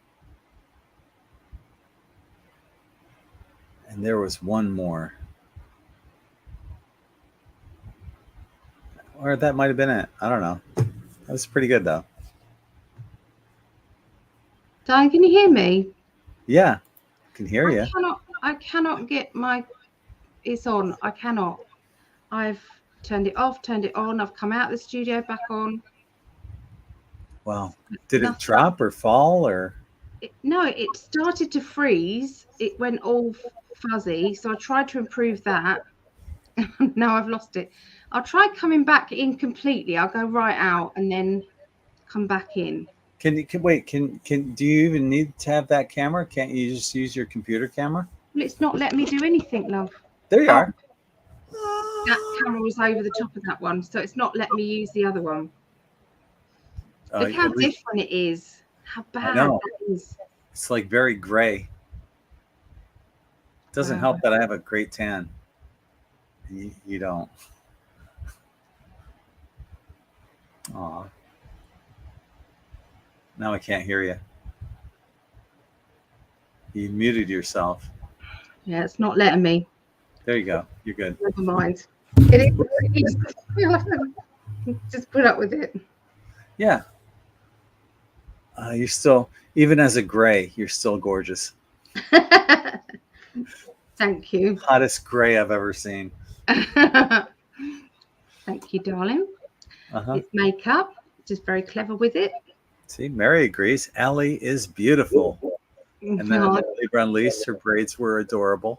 and there was one more. Or that might have been it. I don't know. That was pretty good, though. Diane, can you hear me? Yeah, I can hear you. I cannot get my... It's on. I cannot. I've turned it off, turned it on. I've come out of the studio, back on. Wow. Did it drop or fall or? No, it started to freeze. It went all fuzzy. So I tried to improve that. Now I've lost it. I'll try coming back in completely. I'll go right out and then come back in. Can do you even need to have that camera? Can't you just use your computer camera? Well, it's not letting me do anything, love. There you are. That camera was over the top of that one, so it's not letting me use the other one. Look how different it is. How bad that is. It's like very gray. Doesn't help that I have a great tan. You don't. Aw. Now I can't hear you. You muted yourself. Yeah, it's not letting me. There you go. You're good. Never mind. It is. Just put up with it. Yeah. You're still, even as a gray, you're still gorgeous. Thank you. Hottest gray I've ever seen. Thank you, darling. It's makeup. Just very clever with it. See, Mary agrees. Ali is beautiful. And then Libra Unleashed, her braids were adorable.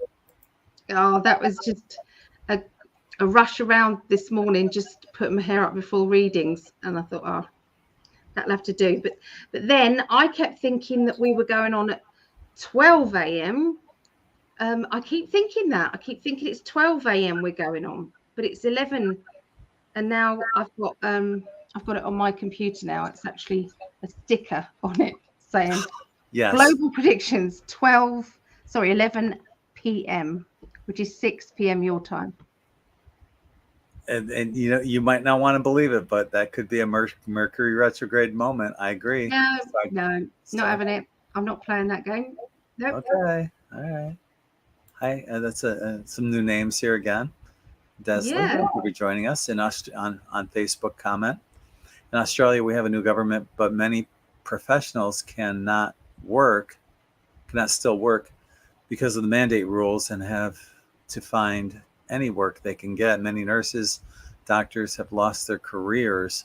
Oh, that was just a rush around this morning, just putting my hair up before readings. And I thought, oh, that'll have to do. But then I kept thinking that we were going on at 12 a.m. I keep thinking that. I keep thinking it's 12 a.m. we're going on, but it's 11. And now I've got it on my computer now. It's actually a sticker on it saying yes. Global predictions 11 p.m., which is 6 p.m. your time. And you know, you might not want to believe it, but that could be a Mercury retrograde moment. I agree. No, not having it. I'm not playing that game. Nope. Okay. All right. Hi, that's some new names here again. Desley, thank you for joining us on Facebook comment. In Australia, we have a new government, but many professionals cannot still work because of the mandate rules and have to find any work they can get. Many nurses, doctors have lost their careers,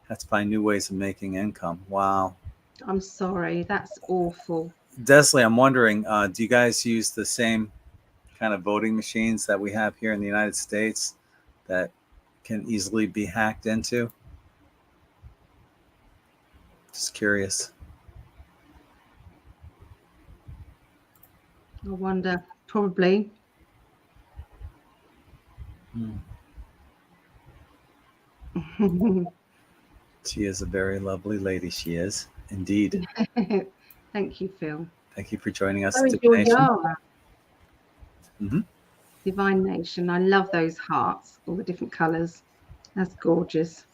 have to find new ways of making income. Wow. I'm sorry. That's awful. Desley, I'm wondering, do you guys use the same kind of voting machines that we have here in the United States that can easily be hacked into? Just curious. I wonder. Probably. She is a very lovely lady. She is indeed. Thank you, Phil. Thank you for joining us. Divine Nation. I love those hearts, all the different colors. That's gorgeous.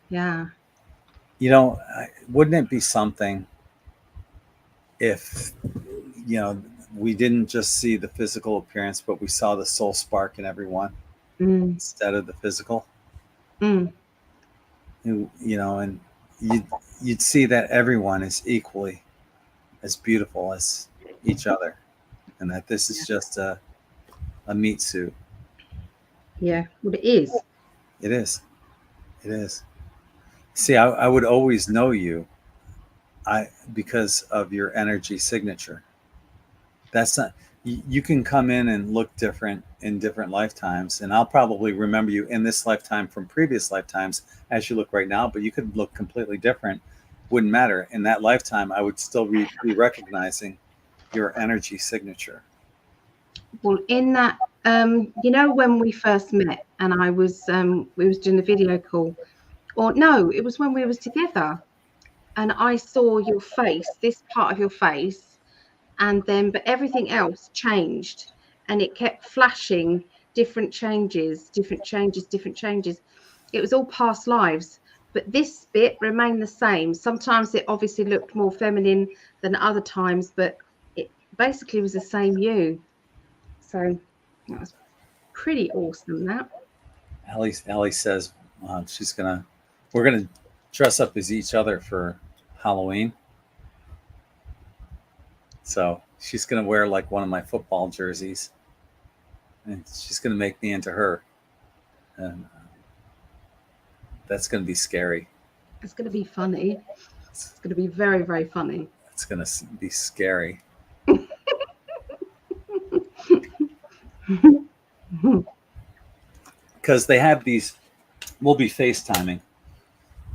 Yeah. You know, wouldn't it be something if, you know, we didn't just see the physical appearance, but we saw the soul spark in everyone instead of the physical? You know, and you'd see that everyone is equally as beautiful as each other, and that this is just a meat suit. Yeah. Well, it is. It is. It is. See, I would always know you, because of your energy signature. That's not. You can come in and look different in different lifetimes, and I'll probably remember you in this lifetime from previous lifetimes as you look right now. But you could look completely different. Wouldn't matter. In that lifetime, I would still be recognizing your energy signature. Well, in that, when we first met, and we was doing the video call, or no, it was when we was together, and I saw your face, this part of your face, and then but everything else changed, and it kept flashing different changes, different changes, different changes. It was all past lives, but this bit remained the same. Sometimes it obviously looked more feminine than other times, but it basically was the same you. So that was pretty awesome. That. Allie says we're gonna dress up as each other for Halloween. So she's gonna wear like one of my football jerseys, and she's gonna make me into her, and that's gonna be scary. It's going to be funny. It's going to be very, very funny. It's gonna be scary. Because they have these. We'll be FaceTiming.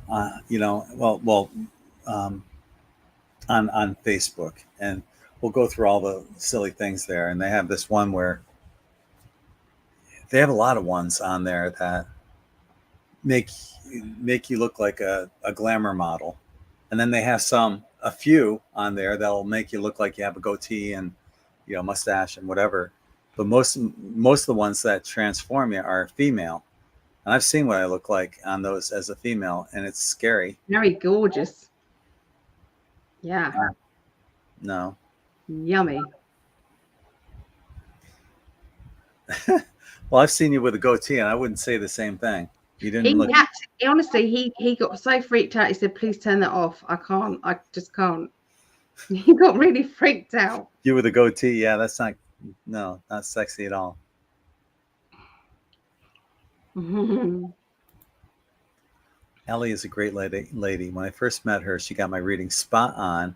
Um, on Facebook, and we'll go through all the silly things there. And they have this one where they have a lot of ones on there that make you look like a glamour model, and then they have a few on there that'll make you look like you have a goatee and mustache and whatever. But most of the ones that transform you are female, and I've seen what I look like on those as a female, and it's scary. Very gorgeous. Yeah. No. Yummy. Well, I've seen you with a goatee, and I wouldn't say the same thing. You didn't look. Honestly, he got so freaked out. He said, "Please turn that off. I can't. I just can't." He got really freaked out. You with a goatee, yeah, that's not sexy at all. Ellie is a great lady. When I first met her, she got my reading spot on,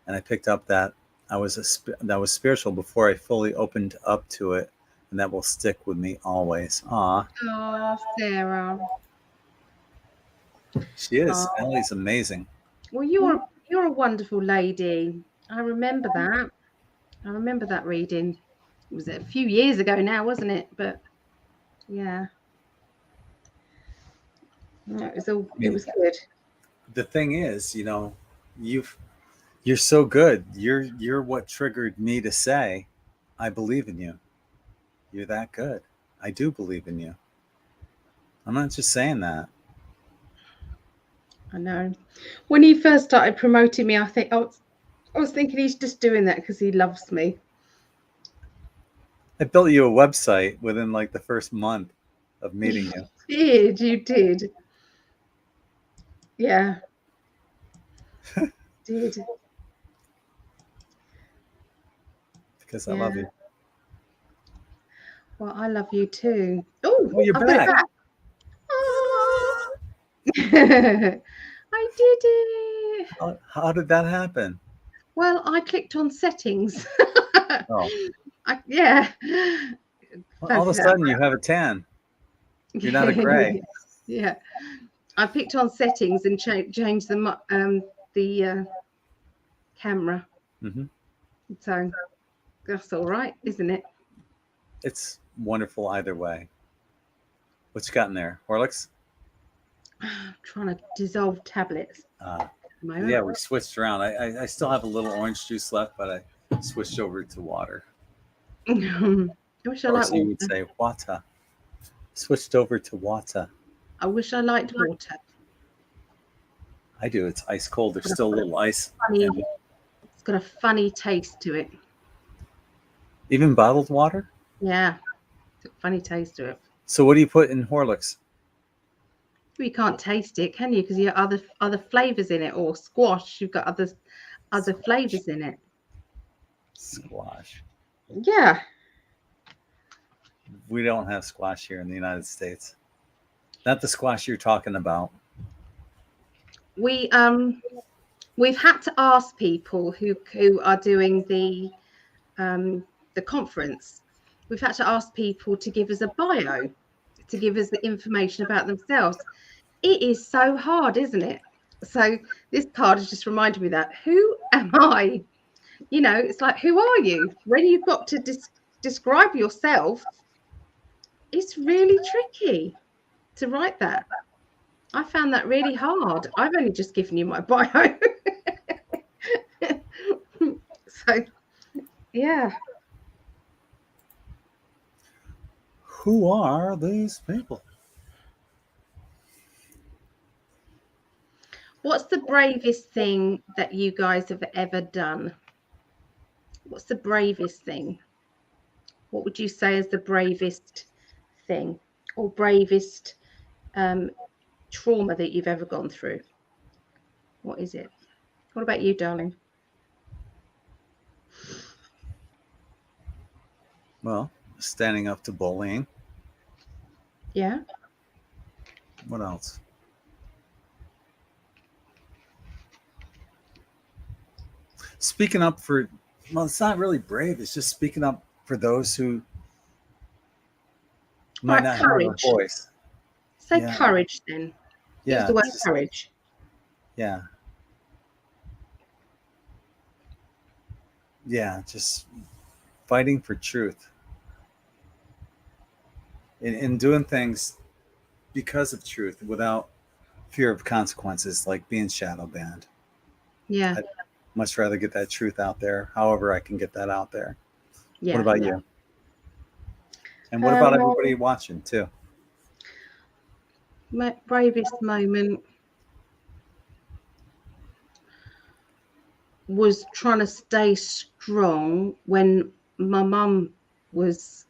and I picked up that I was that was spiritual before I fully opened up to it, and that will stick with me always. Aw. Oh, Sarah. She is. Ellie's amazing. Well, you're a wonderful lady. I remember that. I remember that reading. It was a few years ago now, wasn't it? But yeah. It was good. The thing is, you're so good. You're what triggered me to say, I believe in you. You're that good. I do believe in you. I'm not just saying that. I know. When he first started promoting me, I was thinking he's just doing that because he loves me. I built you a website within like the first month of meeting you. You did. Yeah. Did. Because I love you. Well, I love you too. Oh, you're back. I did it. How did that happen? Well, I clicked on settings. Oh. Yeah. Well, all of a sudden, you have a tan. You're not a gray. Yeah. I picked on settings and changed the camera. Mm-hmm. So that's all right, isn't it? It's wonderful either way. What you got in there? Horlicks? I'm trying to dissolve tablets. Yeah, we switched around. I still have a little orange juice left, but I switched over to water. I wish I liked water. You would say water. Switched over to water. I wish I liked water. I do. It's ice cold. There's still a little ice. It's got a funny taste to it. Even bottled water? Yeah. It's a funny taste to it. So what do you put in Horlicks? You can't taste it, can you? Because you have other flavors in it, or squash. You've got other flavors in it. Squash. Yeah. We don't have squash here in the United States. Not the squash you're talking about. We've had to ask people who are doing the conference. We've had to ask people to give us a bio, to give us the information about themselves. It is so hard, isn't it? So this card has just reminded me that who am I? You know, it's like, who are you? When you've got to describe yourself, it's really tricky to write that. I found that really hard. I've only just given you my bio. So, yeah. Who are these people? What's the bravest thing that you guys have ever done? What's the bravest thing? What would you say is the bravest thing or bravest trauma that you've ever gone through? What is it? What about you, darling? Well, standing up to bullying. Yeah. What else? Speaking up for, well, it's not really brave. It's just speaking up for those who might not have a voice. Say courage then. Use the word courage. Yeah. Yeah, just fighting for truth. And doing things because of truth without fear of consequences, like being shadow banned. Yeah. I'd much rather get that truth out there, however I can get that out there. Yeah. What about you? And what about everybody watching too? My bravest moment was trying to stay strong when my mum was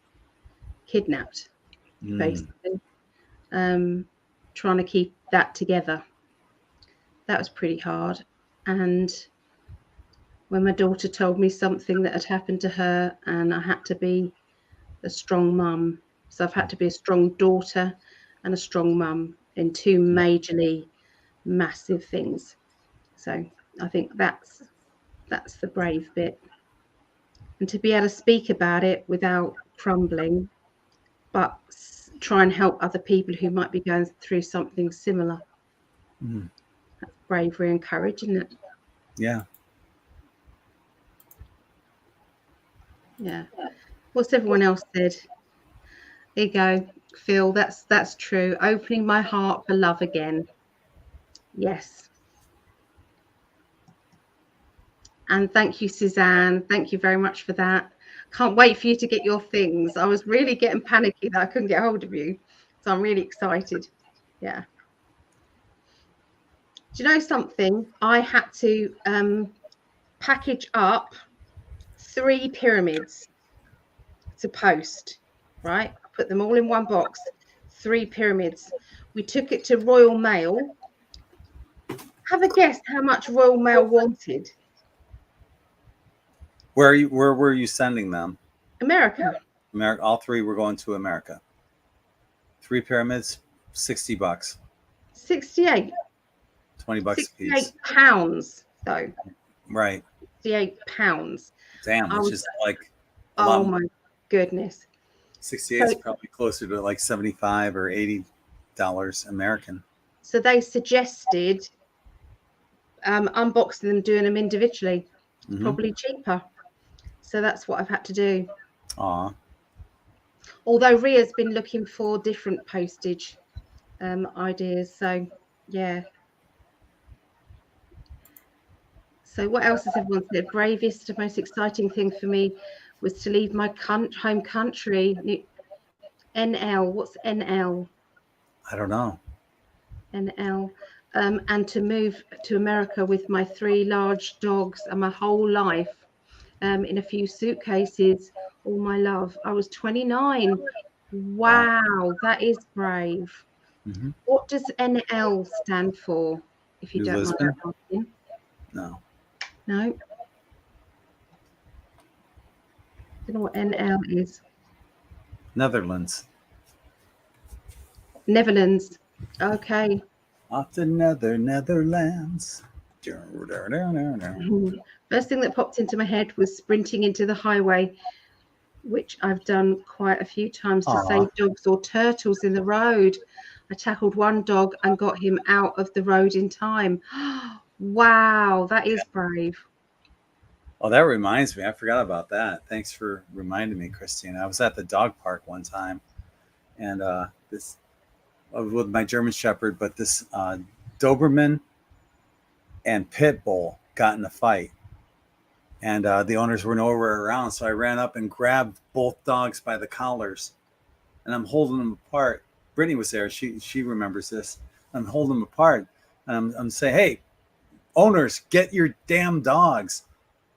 kidnapped, basically. Trying to keep that together. That was pretty hard. And when my daughter told me something that had happened to her, and I had to be a strong mum. So I've had to be a strong daughter and a strong mum in two majorly massive things. So I think that's the brave bit. And to be able to speak about it without crumbling, but try and help other people who might be going through something similar. That's bravery and courage, isn't it? Yeah. Yeah. What's everyone else said? There you go, Phil. That's true. Opening my heart for love again. Yes. And thank you, Suzanne. Thank you very much for that. Can't wait for you to get your things. I was really getting panicky that I couldn't get hold of you. So I'm really excited. Yeah. Do you know something? I had to package up 3 pyramids to post, right? I put them all in one box, 3 pyramids. We took it to Royal Mail. Have a guess how much Royal Mail wanted? Where were you sending them? America. America. All 3 were going to America. 3 pyramids, $60. 68. $20 a piece. 68 pounds, though. Right. 68 pounds. Damn, which is like a lot more. My goodness. 68 is probably closer to like $75 or $80 American. So they suggested unboxing them, doing them individually. Probably cheaper. So that's what I've had to do. Aw. Although Ria's been looking for different postage ideas. So, yeah. So what else has everyone said? Bravest, most exciting thing for me was to leave my home country. NL. What's NL? I don't know. NL. And to move to America with my 3 large dogs and my whole life in a few suitcases. All my love. I was 29. Wow, that is brave. Mm-hmm. What does NL stand for, if you New don't mind Lisbon? asking? No. No? Don't know what NL is. Netherlands. Netherlands. Okay. Off the Netherlands. First thing that popped into my head was sprinting into the highway, which I've done quite a few times to Aw. save dogs or turtles in the road. I tackled one dog and got him out of the road in time. Wow, that is brave. Oh, that reminds me. I forgot about that. Thanks for reminding me, Christine. I was at the dog park one time, and this I was with my German Shepherd, but this Doberman and pit bull got in a fight, and the owners were nowhere around. So I ran up and grabbed both dogs by the collars, and I'm holding them apart. Brittany was there; she remembers this. I'm holding them apart, and I'm saying, "Hey, owners, get your damn dogs!"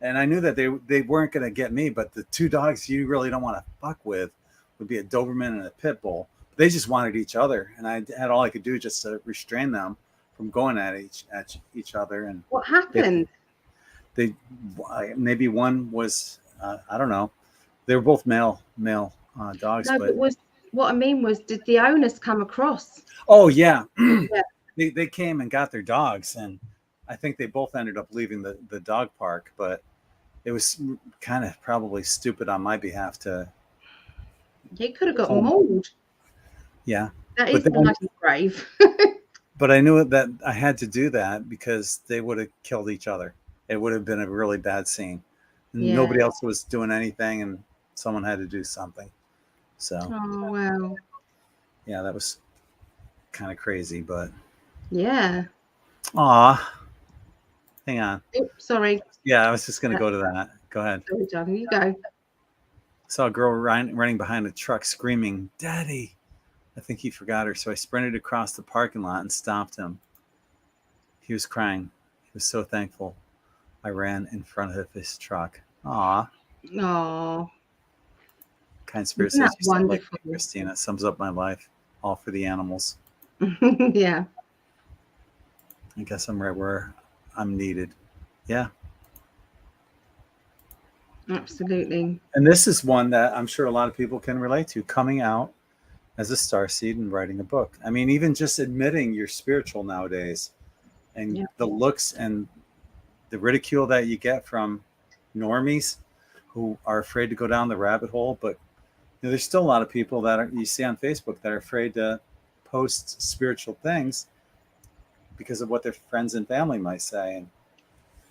And I knew that they weren't going to get me, but the two dogs you really don't want to fuck with would be a Doberman and a pit bull. They just wanted each other, and I had all I could do just to restrain them from going at each other. And What happened? they maybe one was I don't know. They were both male dogs, No, but but what I mean was, did the owners come across? oh yeah, Yeah. they came and got their dogs, and I think they both ended up leaving the dog park, but it was kind of probably stupid on my behalf to He could have got pull. mauled. Yeah, That but is then, bloody brave. but I knew that I had to do that because they would have killed each other. It would have been a really bad scene. Yeah. Nobody else was doing anything, and someone had to do something. So Oh, well. yeah, that was kind of crazy. But Yeah. aw, hang on. Oops, sorry. Yeah, I was just gonna go to that. Go ahead. Sorry, darling. You go. Saw a girl running behind a truck screaming, "Daddy!" I think he forgot her, so I sprinted across the parking lot and stopped him. He was crying. He was so thankful. I ran in front of his truck. Aw. Oh, Kind spirit isn't says that you sound like wonderful? me, Christina. Sums up my life. All for the animals. Yeah, I guess I'm right where I'm needed. Yeah. absolutely. And this is one that I'm sure a lot of people can relate to, coming out as a starseed and writing a book. I mean, even just admitting you're spiritual nowadays and Yeah. the looks and the ridicule that you get from normies who are afraid to go down the rabbit hole. But there's still a lot of people that you see on Facebook that are afraid to post spiritual things because of what their friends and family might say.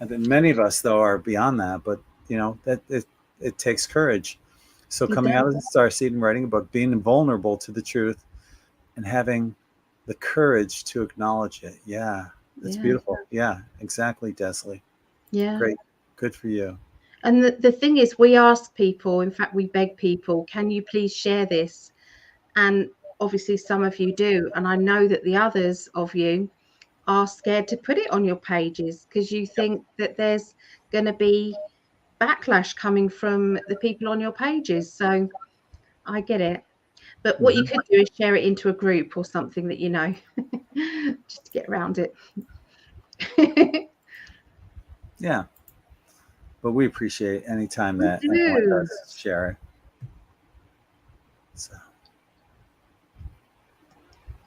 And then many of us, though, are beyond that. But that it takes courage. So It coming out does. of the starseed and writing a book, being vulnerable to the truth, and having the courage to acknowledge it. Yeah, that's Yeah, beautiful. Yeah, exactly, Desley. yeah. Great. Good for you. And the thing is, we ask people, in fact, we beg people, can you please share this? And obviously, some of you do. And I know that the others of you are scared to put it on your pages because you think that there's going to be backlash coming from the people on your pages. So I get it. But what you Mhm. could do is share it into a group or something that you know, just to get around it. Yeah, but we appreciate any time We that anyone do. does share it. So,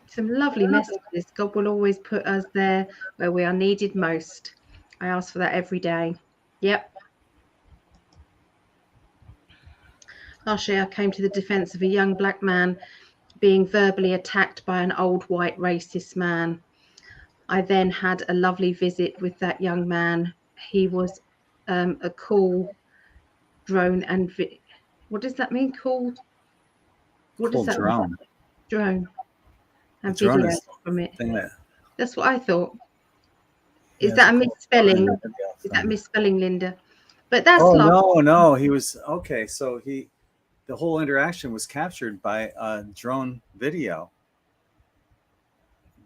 Some lovely messages. God will always put us there where we are needed most. I ask for that every day. Yep. Last year, I came to the defense of a young black man being verbally attacked by an old white racist man. I then had a lovely visit with that young man. He was a cool drone and what does that mean? Cool. What does cool that mean? drone. Drone A and drone video is from it. the thing that That's what I thought. he Is has a that a cool drone misspelling? and a video Is that from. misspelling, Linda? But that's Oh love. no, he was okay. So the whole interaction was captured by a drone video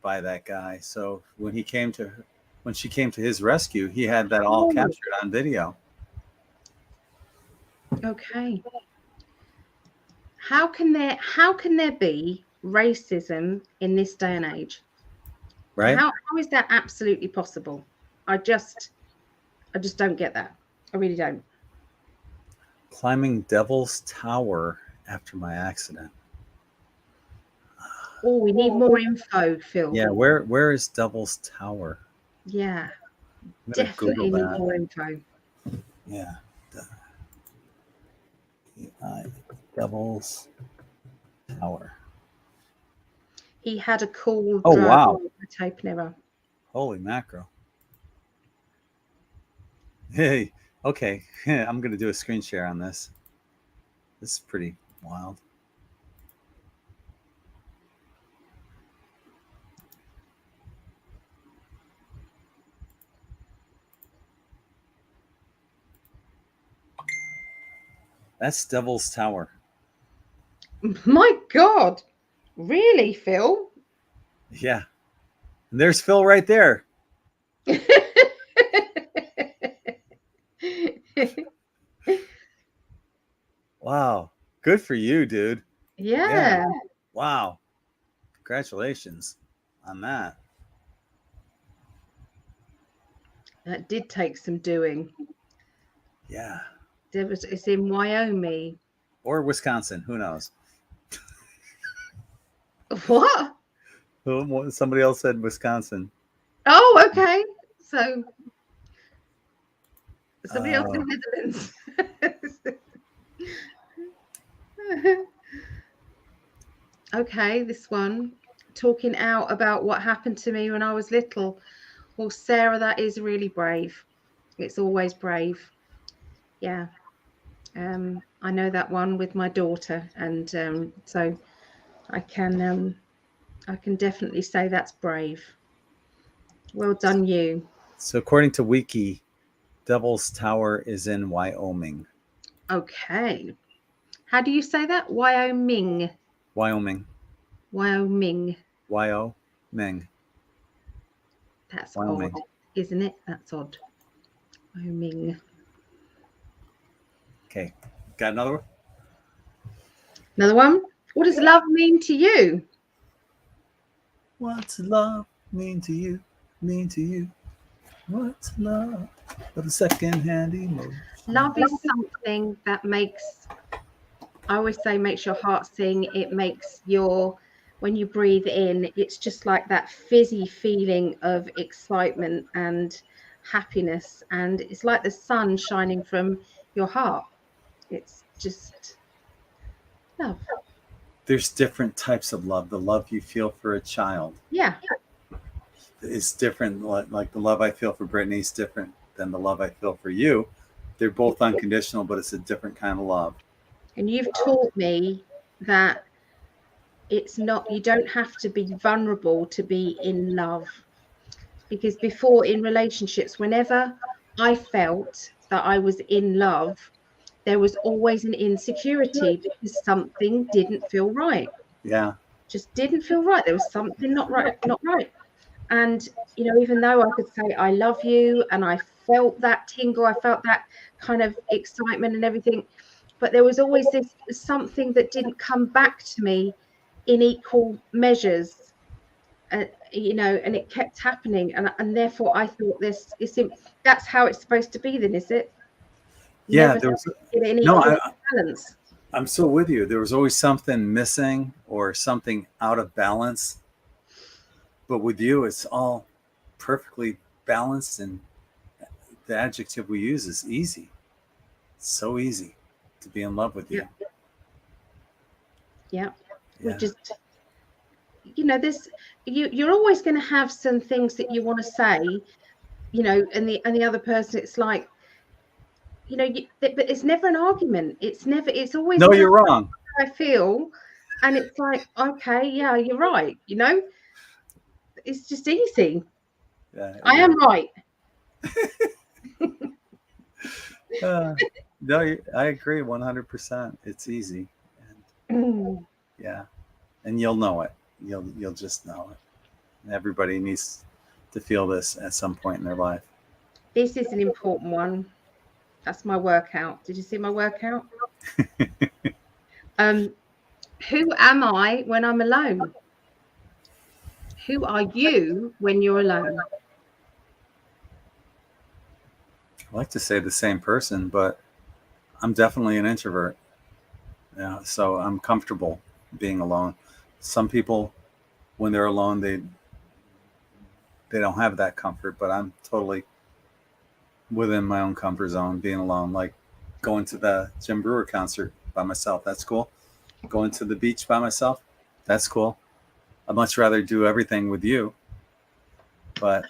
by that guy. So when she came to his rescue, he had that all Oh, captured on video. okay. How can there be racism in this day and age. Right? How is that absolutely possible? I just don't get that. I really don't. Climbing Devil's Tower after my accident. Oh, we need more info, Phil. Yeah, where is Devil's Tower? Yeah, I'm gonna Google definitely need that. more info. Yeah. Devil's Tower. He had a cool Oh drug wow. tape error. Holy mackerel. Hey, okay. I'm gonna do a screen share on this. This is pretty wild. That's Devil's Tower. My God, really, Phil? Yeah. And there's Phil right there. Wow. Good for you, dude. Yeah, Wow. Congratulations on that. that did take some doing. Yeah. It's in Wyoming. Or Wisconsin. Who knows? What? Somebody else said Wisconsin. Oh, okay. So somebody else in Uh, the Netherlands. Okay, this one. Talking out about what happened to me when I was little. Well, Sarah, that is really brave. It's always brave. Yeah. I know that one with my daughter, and so I can definitely say that's brave. Well done, you. so according to Wiki, Devil's Tower is in Wyoming. Okay. How do you say that? Wyoming. Wyoming. Wyoming. Wyoming. That's Wyoming. odd, isn't it? That's odd. Wyoming. Okay. Got another one? Another one. What does love mean to you? What's love mean to you? Mean to you? What's love but a second-hand emotion? Love is something that makes, I always say, makes your heart sing. It makes when you breathe in, it's just like that fizzy feeling of excitement and happiness. And it's like the sun shining from your heart. It's just love. There's different types of love. The love you feel for a child Yeah. is different. Like the love I feel for Brittany is different than the love I feel for you. They're both unconditional, but it's a different kind of love. And you've taught me that it's not, you don't have to be vulnerable to be in love. Because before, in relationships, whenever I felt that I was in love, there was always an insecurity because something didn't feel right. Yeah. Just didn't feel right. There was something not right. And even though I could say I love you, and I felt that tingle, I felt that kind of excitement and everything, but there was always this something that didn't come back to me in equal measures. And it kept happening, and therefore I thought that's how it's supposed to be then, is it? Yeah. Never There was in no. equal balance. I'm so with you. There was always something missing or something out of balance. But with you, it's all perfectly balanced, and the adjective we use is easy. It's so easy to be in love with you. Yeah. We Yeah. just, there's you're always going to have some things that you want to say, and the other person, it's like, but it's never an argument. It's always No, you're wrong. how I feel, and it's like, okay, yeah, you're right. It's just easy. Yeah, I am right. no, I agree 100%. It's easy, and yeah, and you'll know it. You'll just know it. And everybody needs to feel this at some point in their life. This is an important one. That's my workout. Did you see my workout? Who am I when I'm alone? Who are you when you're alone? I like to say the same person, but I'm definitely an introvert. Yeah, so I'm comfortable being alone. Some people, when they're alone, they don't have that comfort, but I'm totally within my own comfort zone, being alone. Like going to the Jim Brewer concert by myself, that's cool. Going to the beach by myself, that's cool. I'd much rather do everything with you, but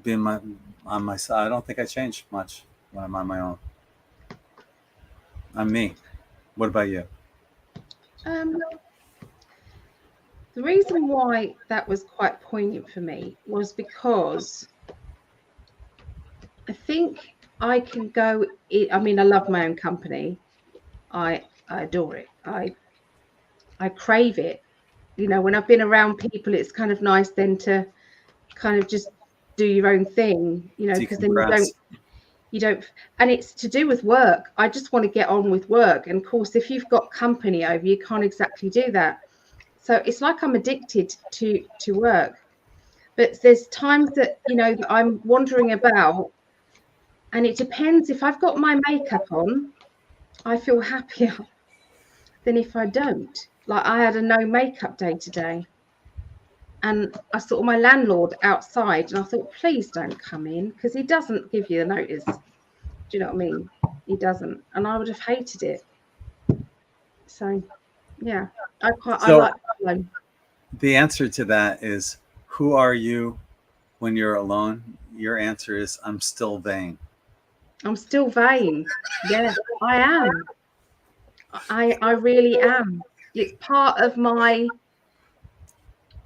being on my side, I don't think I change much when I'm on my own. I'm me. What about you? Um, the reason why that was quite poignant for me was because I think I can go. I mean, I love my own company. I adore it. I crave it. You know, when I've been around people, it's kind of nice then to kind of just do your own thing. You know, because then Decompress. you don't, and it's to do with work. I just want to get on with work. And of course, if you've got company over, you can't exactly do that. So it's like I'm addicted to work. But there's times that, you know, that I'm wandering about, and it depends. If I've got my makeup on, I feel happier than if I don't. Like I had a no makeup day today, and I saw my landlord outside, and I thought, please don't come in, because he doesn't give you the notice. Do you know what I mean? He doesn't, and I would have hated it. So yeah, I So like alone. the answer to that is, who are you when you're alone? Your answer is, I'm still vain. I'm still vain. Yeah, I am. I really am. It's part of my,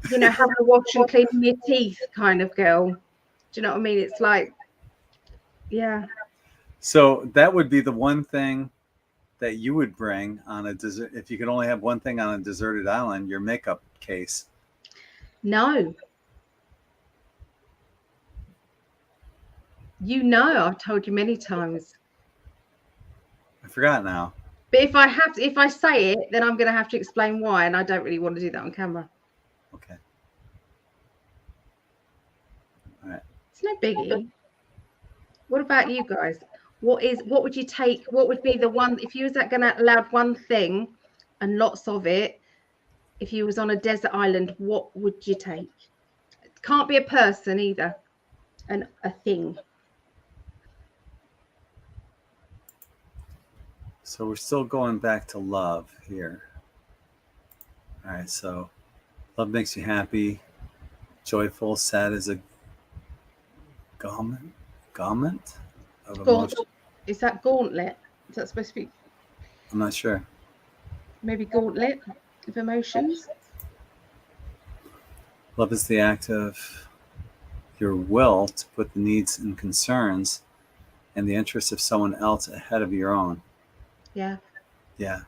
you know, having a wash and cleaning your teeth kind of girl. Do you know what I mean? It's like, yeah, So that would be the one thing that you would bring on a desert if you could only have one thing on a deserted island, your makeup case. no, you know, I've told you many times. I forgot now. But if I say it, then I'm going to have to explain why, and I don't really want to do that on camera. Okay. All right. It's no biggie. What about you guys? What would you take? What would be the one if you was going to allowed one thing and lots of it? If you was on a desert island, what would you take? It can't be a person either, and a thing. So we're still going back to love here. All right. So love makes you happy, joyful, sad as a garment, garment of Gaunt, emotion. is that gauntlet? Is that supposed to be I'm not sure. maybe gauntlet of emotions? Love is the act of your will to put the needs and concerns and the interests of someone else ahead of your own. Yeah. Yeah,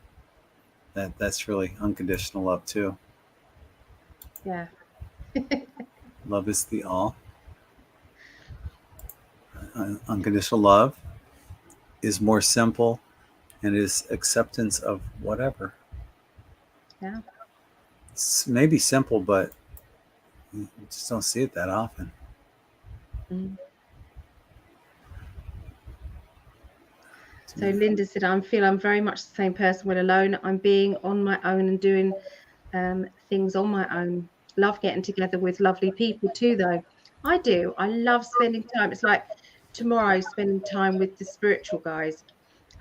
that's really unconditional love too. Yeah. Love is the all. Unconditional love is more simple and is acceptance of whatever. Yeah. It's maybe simple, but you just don't see it that often. Mm. So Linda said, I feel I'm very much the same person when alone. I'm being on my own and doing things on my own. Love getting together with lovely people too, though. I do. I love spending time. It's like tomorrow, spending time with the spiritual guys.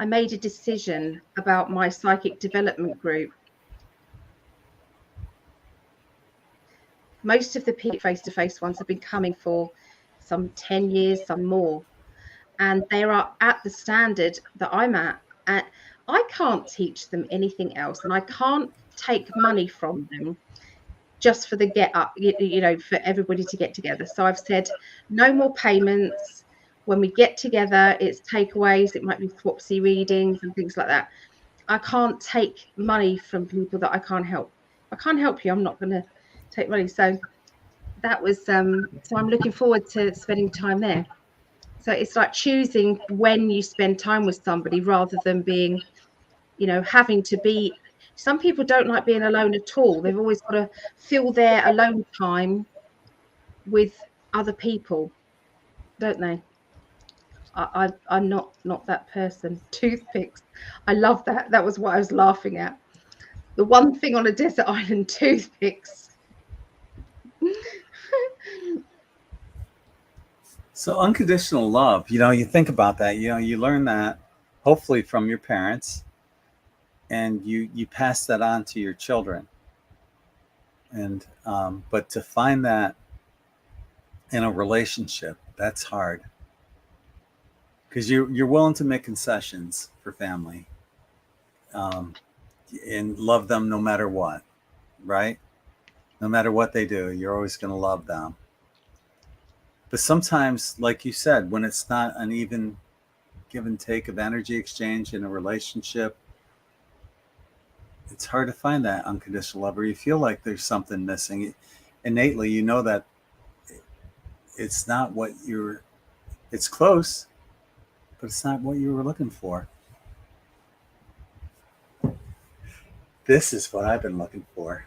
I made a decision about my psychic development group. Most of the face-to-face ones have been coming for some 10 years, some more, and they are at the standard that I'm at. And I can't teach them anything else, and I can't take money from them just for the get up, you know, for everybody to get together. So I've said no more payments. When we get together, it's takeaways, it might be swapsy readings and things like that. I can't take money from people that I can't help. If I can't help you, I'm not going to take money. So that was so I'm looking forward to spending time there. So it's like choosing when you spend time with somebody rather than being, you know, having to be. Some people don't like being alone at all. They've always got to fill their alone time with other people, don't they? I'm not that person. Toothpicks. I love that. That was what I was laughing at. The one thing on a desert island, toothpicks. So unconditional love, you think about that, you learn that hopefully from your parents, and you pass that on to your children. And but to find that in a relationship, that's hard, because you're willing to make concessions for family, um, and love them no matter what, right? No matter what they do, you're always going to love them. But sometimes, like you said, when it's not an even give and take of energy exchange in a relationship, it's hard to find that unconditional love, or you feel like there's something missing. Innately, you know that it's not what it's close, but it's not what you were looking for. This is what I've been looking for.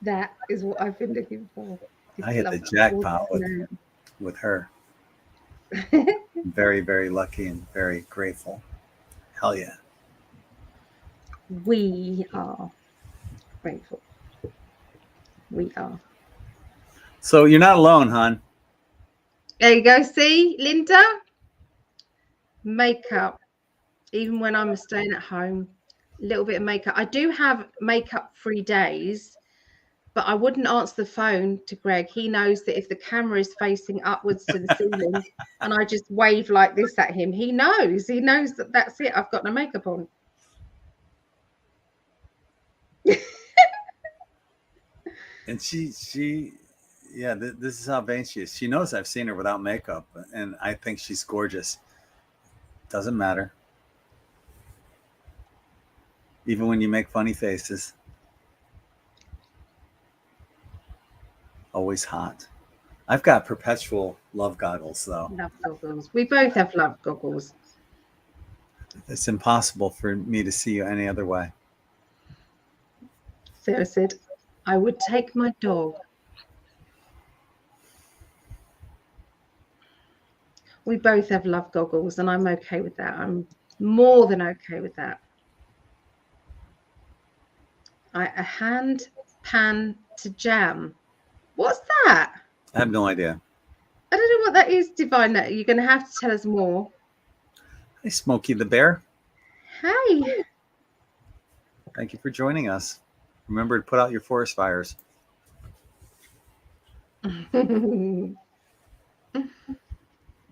That is what I've been looking for. I hit the jackpot with her. Very, very lucky and very grateful. Hell yeah. We are grateful. We are. So you're not alone, hon. There you go. See, Linda? Makeup. Even when I'm staying at home, a little bit of makeup. I do have makeup-free days, but I wouldn't answer the phone to Greg. He knows that if the camera is facing upwards to the ceiling and I just wave like this at him, he knows that that's it. I've got no makeup on. And yeah, this is how vain she is. She knows I've seen her without makeup, and I think she's gorgeous. Doesn't matter. Even when you make funny faces. Always hot. I've got perpetual love goggles, though. Love goggles. We both have love goggles. It's impossible for me to see you any other way. Sarah said, I would take my dog. We both have love goggles, and I'm okay with that. I'm more than okay with that. A hand pan to jam. What's that? I have no idea. I don't know what that is, Divine. You're going to have to tell us more. Hey, Smokey the Bear. Hey. Thank you for joining us. Remember to put out your forest fires.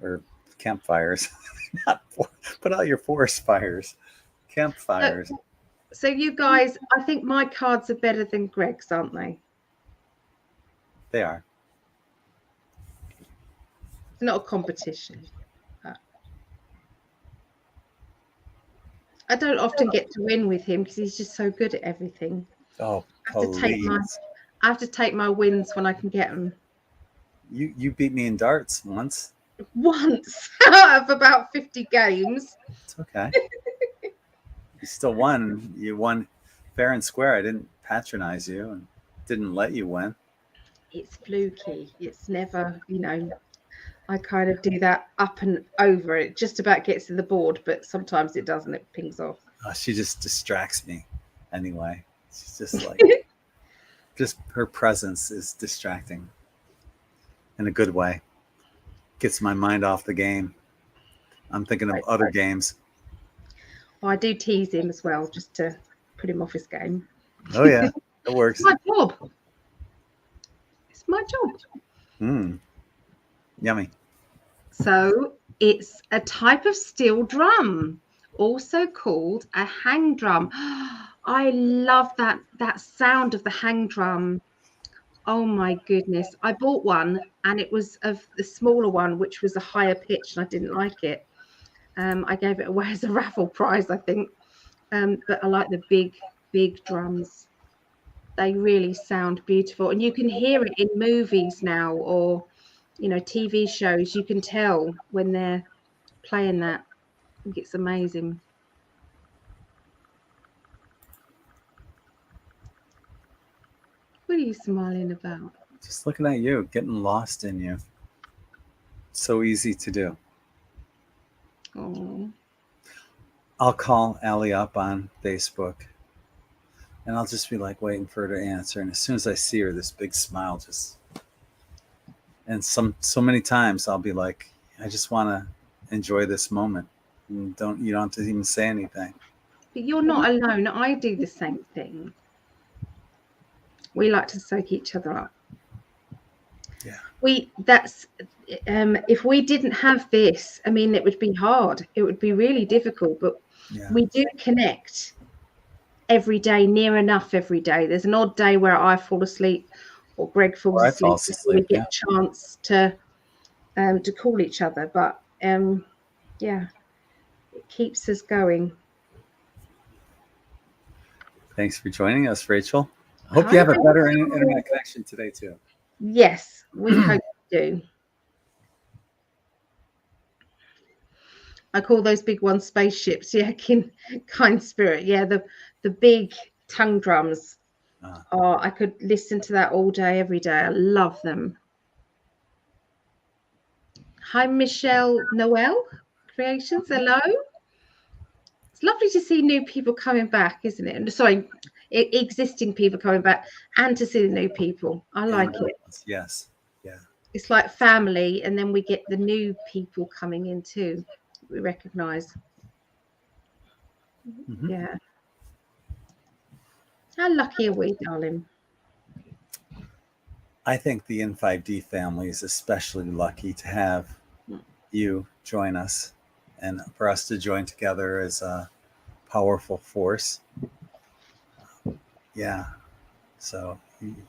Or campfires. Put out your forest fires. Campfires. So you guys, I think my cards are better than Greg's, aren't they? They are. It's not a competition. I don't often get to win with him because he's just so good at everything. Oh, I have to take my wins when I can get them. You beat me in darts once. Once out of about 50 games. It's okay. You still won. You won fair and square. I didn't patronize you and didn't let you win. It's fluky. It's never, I kind of do that up and over. It just about gets to the board, but sometimes it doesn't. It pings off. Oh, she just distracts me anyway. She's just like, just her presence is distracting in a good way. Gets my mind off the game. I'm thinking of other games. Well, I do tease him as well, just to put him off his game. Oh yeah, it works. It's my job. It's my job. Yummy. So it's a type of steel drum, also called a hang drum. I love that sound of the hang drum. Oh my goodness. I bought one and it was of the smaller one, which was a higher pitch, and I didn't like it. I gave it away as a raffle prize, I think. But I like the big drums. They really sound beautiful. And you can hear it in movies now, or, TV shows. You can tell when they're playing that. I think it's amazing. What are you smiling about? Just looking at you, getting lost in you. So easy to do. Oh, I'll call Ali up on Facebook and I'll just be like waiting for her to answer. And as soon as I see her, this big smile just, and so many times I'll be like, I just want to enjoy this moment. And you don't have to even say anything. but you're not alone. I do the same thing. We like to soak each other up. Yeah. If we didn't have this, I mean, it would be hard. It would be really difficult, but we do connect every day, near enough every day. There's an odd day where I fall asleep or Greg falls asleep. We get a chance to call each other, but yeah, it keeps us going. Thanks for joining us, Rachel. I hope you have a better internet connection today too. Yes, we hope you do. I call those big ones spaceships. Yeah, kind spirit. Yeah, the big tongue drums. Oh, I could listen to that all day, every day. I love them. Hi, Michelle Noel Creations. Hello. It's lovely to see new people coming back, isn't it? Sorry, existing people coming back, and to see the new people. I like it. Yes. Yeah. It's like family, and then we get the new people coming in too. We recognize. Mm-hmm. Yeah. How lucky are we, darling? I think the N5D family is especially lucky to have you join us and for us to join together as a powerful force. Yeah. So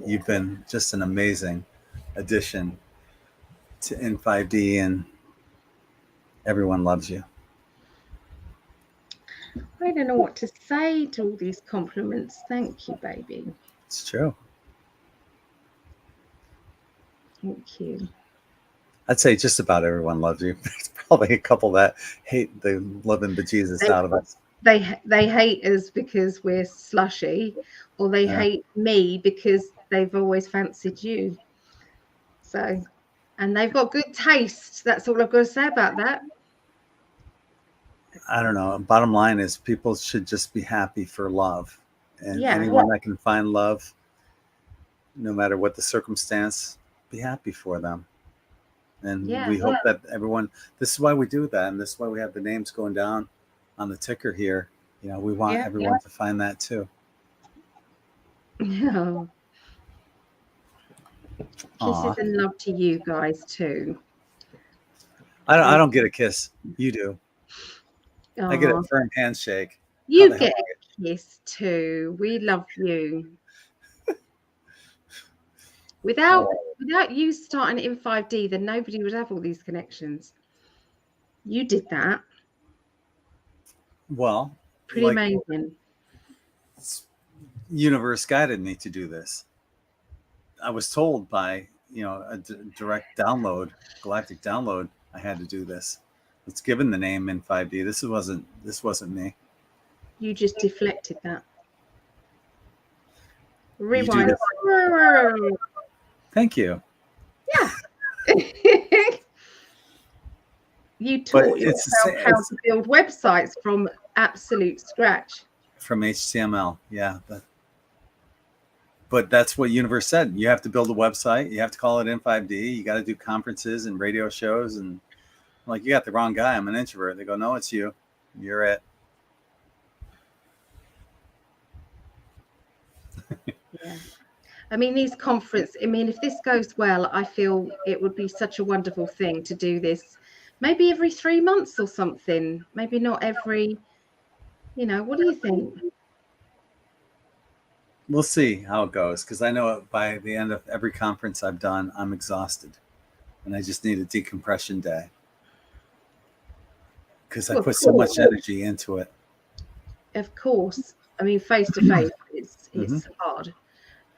you've been just an amazing addition to N5D, and everyone loves you. I don't know what to say to all these compliments. Thank you, baby. It's true. Thank you. I'd say just about everyone loves you. There's probably a couple that hate the living bejesus out of us. They hate us because we're slushy, or they hate me because they've always fancied you. So, and they've got good taste. That's all I've got to say about that. I don't know. Bottom line is people should just be happy for love. And anyone that can find love, no matter what the circumstance, be happy for them. And we hope that everyone, this is why we do that. And this is why we have the names going down on the ticker here. You know, we want everyone to find that too. Yeah. Kisses and love to you guys too. I don't get a kiss. You do. Aww. I get a firm handshake. You get a kiss too. We love you. Without you starting in 5D, then nobody would have all these connections. You did that. Well, pretty amazing. Universe guided me to do this. I was told by a direct download, galactic download, I had to do this. It's given the name in 5D. This wasn't me. You just deflected that. Rewind. Thank you. Yeah. You taught yourself how to build websites from absolute scratch. From HTML, yeah. But that's what Universe said. You have to build a website. You have to call it N5D. You got to do conferences and radio shows. And I'm like, you got the wrong guy. I'm an introvert. They go, no, it's you. You're it. Yeah. I mean, these conferences, if this goes well, I feel it would be such a wonderful thing to do this maybe every 3 months or something. Maybe not every, what do you think? We'll see how it goes, because I know by the end of every conference I've done, I'm exhausted and I just need a decompression day because I put so much energy into it. Of course. Face to face, it's hard.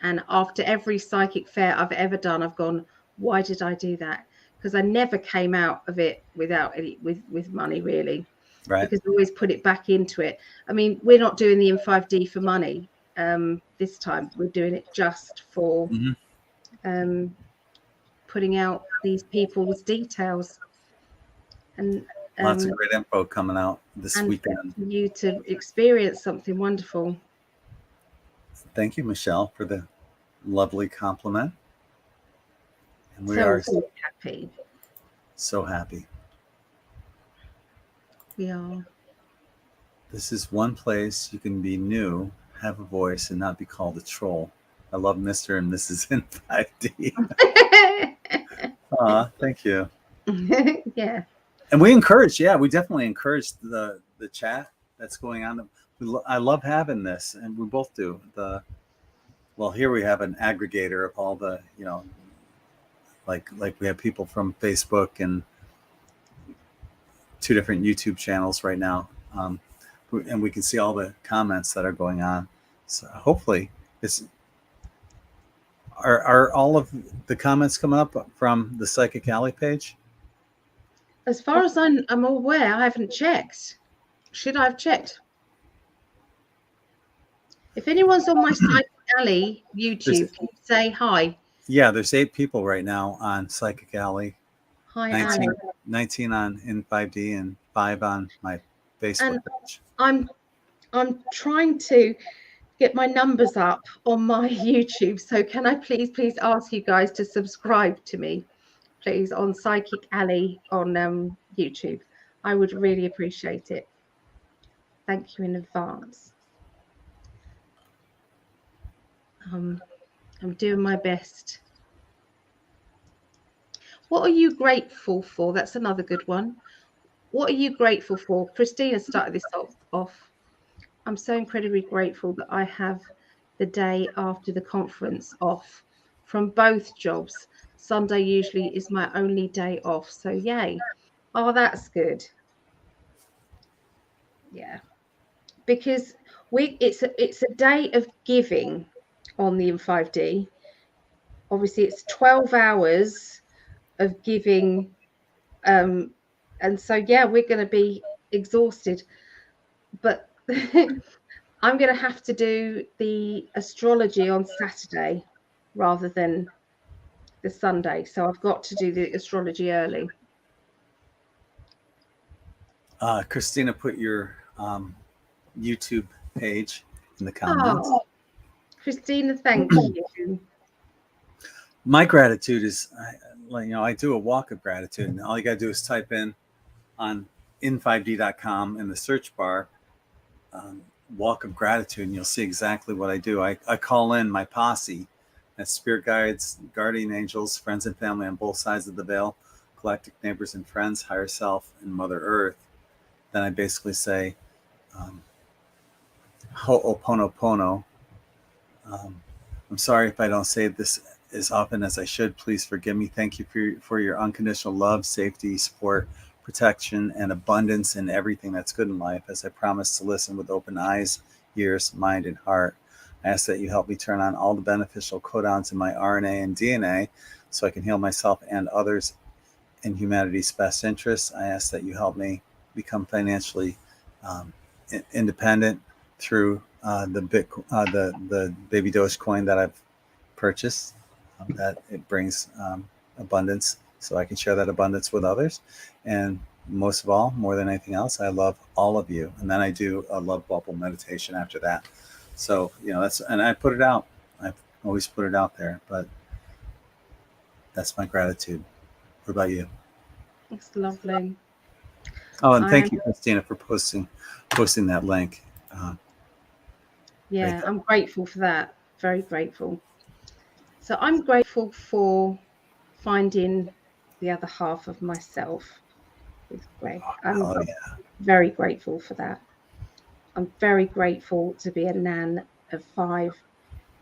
And after every psychic fair I've ever done, I've gone, why did I do that? Because I never came out of it without any with money, really. Right. Because I always put it back into it. We're not doing the N5D for money. this time. We're doing it just for putting out these people's details and Lots of great info coming out this weekend. For you to experience something wonderful. Thank you, Michelle, for the lovely compliment. And we so are happy. So happy. We are. This is one place you can be new, have a voice, and not be called a troll. I love Mr. and Mrs. in 5D. Thank you. Yeah. And we definitely encourage the chat that's going on. I love having this, and we both do. Here we have an aggregator of all the, like we have people from Facebook and 2 different YouTube channels right now. And we can see all the comments that are going on. So hopefully are all of the comments coming up from the Psychic Alley page? As far as I'm aware, I haven't checked. Should I have checked? If anyone's on my Psychic Alley YouTube, can you say hi? Yeah, there's 8 people right now on Psychic Alley. Hi, 19 on in 5D and 5 on my Facebook page. I'm trying to get my numbers up on my YouTube. So can I please ask you guys to subscribe to me, please, on Psychic Alley on YouTube? I would really appreciate it. Thank you in advance. I'm doing my best. What are you grateful for? That's another good one. What are you grateful for? Christina started this off. I'm so incredibly grateful that I have the day after the conference off from both jobs. Sunday usually is my only day off, so yay. Oh, that's good. Yeah, because it's a day of giving on the in5D. Obviously, it's 12 hours of giving, and so yeah, we're going to be exhausted, but I'm going to have to do the astrology on Saturday rather than the Sunday. So I've got to do the astrology early. Christina put your YouTube page in the comments. Oh, Christina, thank you. My gratitude is, I do a walk of gratitude, and all you got to do is type in on in5d.com in the search bar, walk of gratitude, and you'll see exactly what I do. I call in my posse. That's spirit guides, guardian angels, friends and family on both sides of the veil, galactic neighbors and friends, higher self, and Mother Earth. Then I basically say, Ho'oponopono. I'm sorry if I don't say this as often as I should. Please forgive me. Thank you for your unconditional love, safety, support, protection, and abundance in everything that's good in life, as I promise to listen with open eyes, ears, mind, and heart. I ask that you help me turn on all the beneficial codons in my RNA and DNA so I can heal myself and others in humanity's best interests. I ask that you help me become financially independent through the baby Dogecoin that I've purchased. That it brings abundance, so I can share that abundance with others. And most of all, more than anything else, I love all of you. And then I do a love bubble meditation after that. So and I put it out. I've always put it out there, but that's my gratitude. What about you? It's lovely. Oh, and thank you, Christina, for posting that link. Yeah, I'm grateful for that. Very grateful. So I'm grateful for finding the other half of myself with Greg. I'm very grateful for that. I'm very grateful to be a nan of 5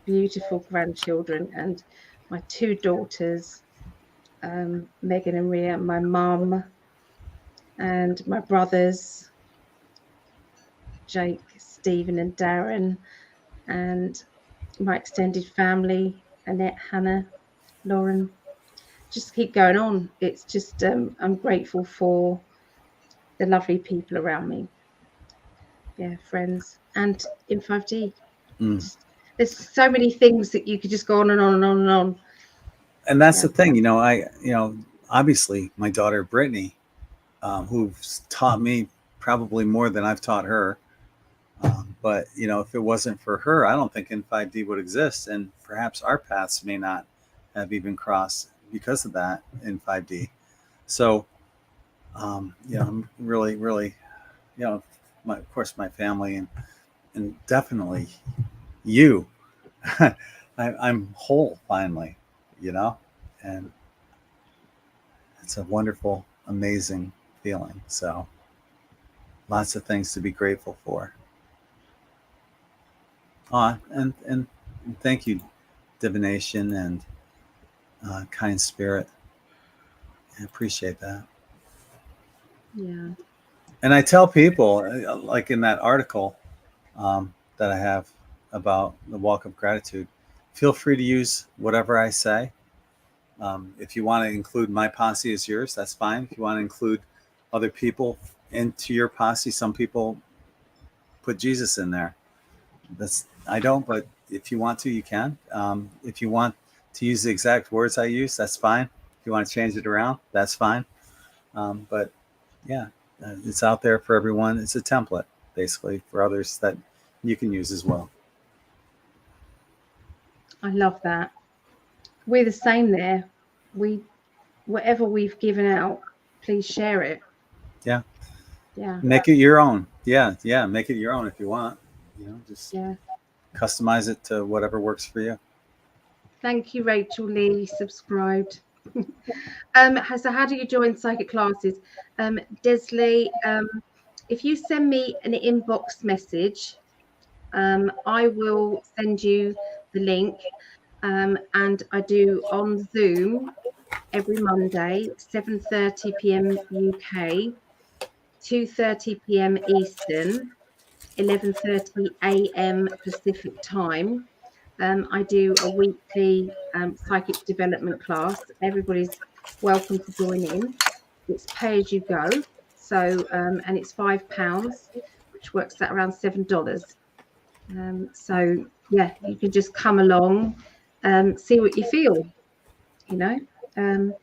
beautiful grandchildren and my 2 daughters, Megan and Rhea, my mum, and my brothers, Jake, Stephen, and Darren, and my extended family, Annette, Hannah, Lauren. Just keep going on. It's just I'm grateful for the lovely people around me. Yeah, friends, and in 5D. Mm. There's so many things that you could just go on and on and on and on. And that's Yeah. the thing, obviously my daughter Brittany, who's taught me probably more than I've taught her. But if it wasn't for her, I don't think N5D would exist, and perhaps our paths may not have even crossed because of that N5D. So, I'm really, really, of course, my family and definitely you. I'm whole finally, and it's a wonderful, amazing feeling. So, lots of things to be grateful for. And thank you, divination and kind spirit. I appreciate that. Yeah. And I tell people, like in that article that I have about the walk of gratitude, feel free to use whatever I say. If you want to include my posse as yours, that's fine. If you want to include other people into your posse, some people put Jesus in there. I don't, but if you want to, you can. If you want to use the exact words I use, that's fine. If you want to change it around, that's fine. But yeah, it's out there for everyone. It's a template basically for others that you can use as well. I love that. We're the same there. Whatever we've given out, please share it. Yeah, Yeah. make it your own. Yeah, make it your own if you want. Just Yeah. customize it to whatever works for you. Thank you, Rachel Lee, subscribed. So how do you join psychic classes? Desley, if you send me an inbox message, I will send you the link. And I do on Zoom every Monday, 7:30 p.m. UK, 2:30 p.m. Eastern, 11:30 a.m. Pacific time. I do a weekly psychic development class. Everybody's welcome to join in. It's pay as you go. So, and it's £5, which works out around $7. So yeah, you can just come along, see what you feel, you know. Um,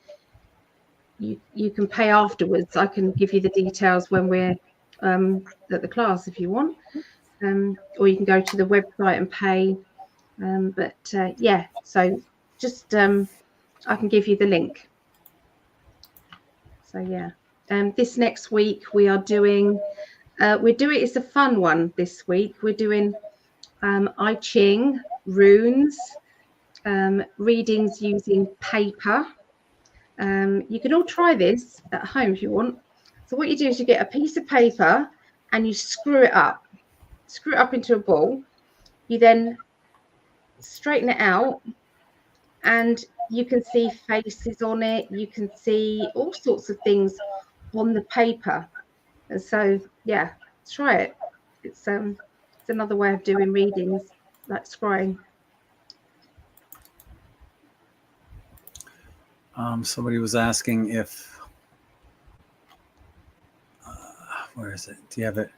you can pay afterwards. I can give you the details when we're at the class if you want, or you can go to the website and pay. But yeah, so just I can give you the link. So yeah, this next week we are doing. It's a fun one this week. We're doing I Ching, runes, readings using paper. You can all try this at home if you want. So what you do is you get a piece of paper and you screw it up into a ball. You then straighten it out and you can see faces on it. You can see all sorts of things on the paper. And so, yeah, try it. It's another way of doing readings, like scrying. Somebody was asking if, where is it? Do you have it?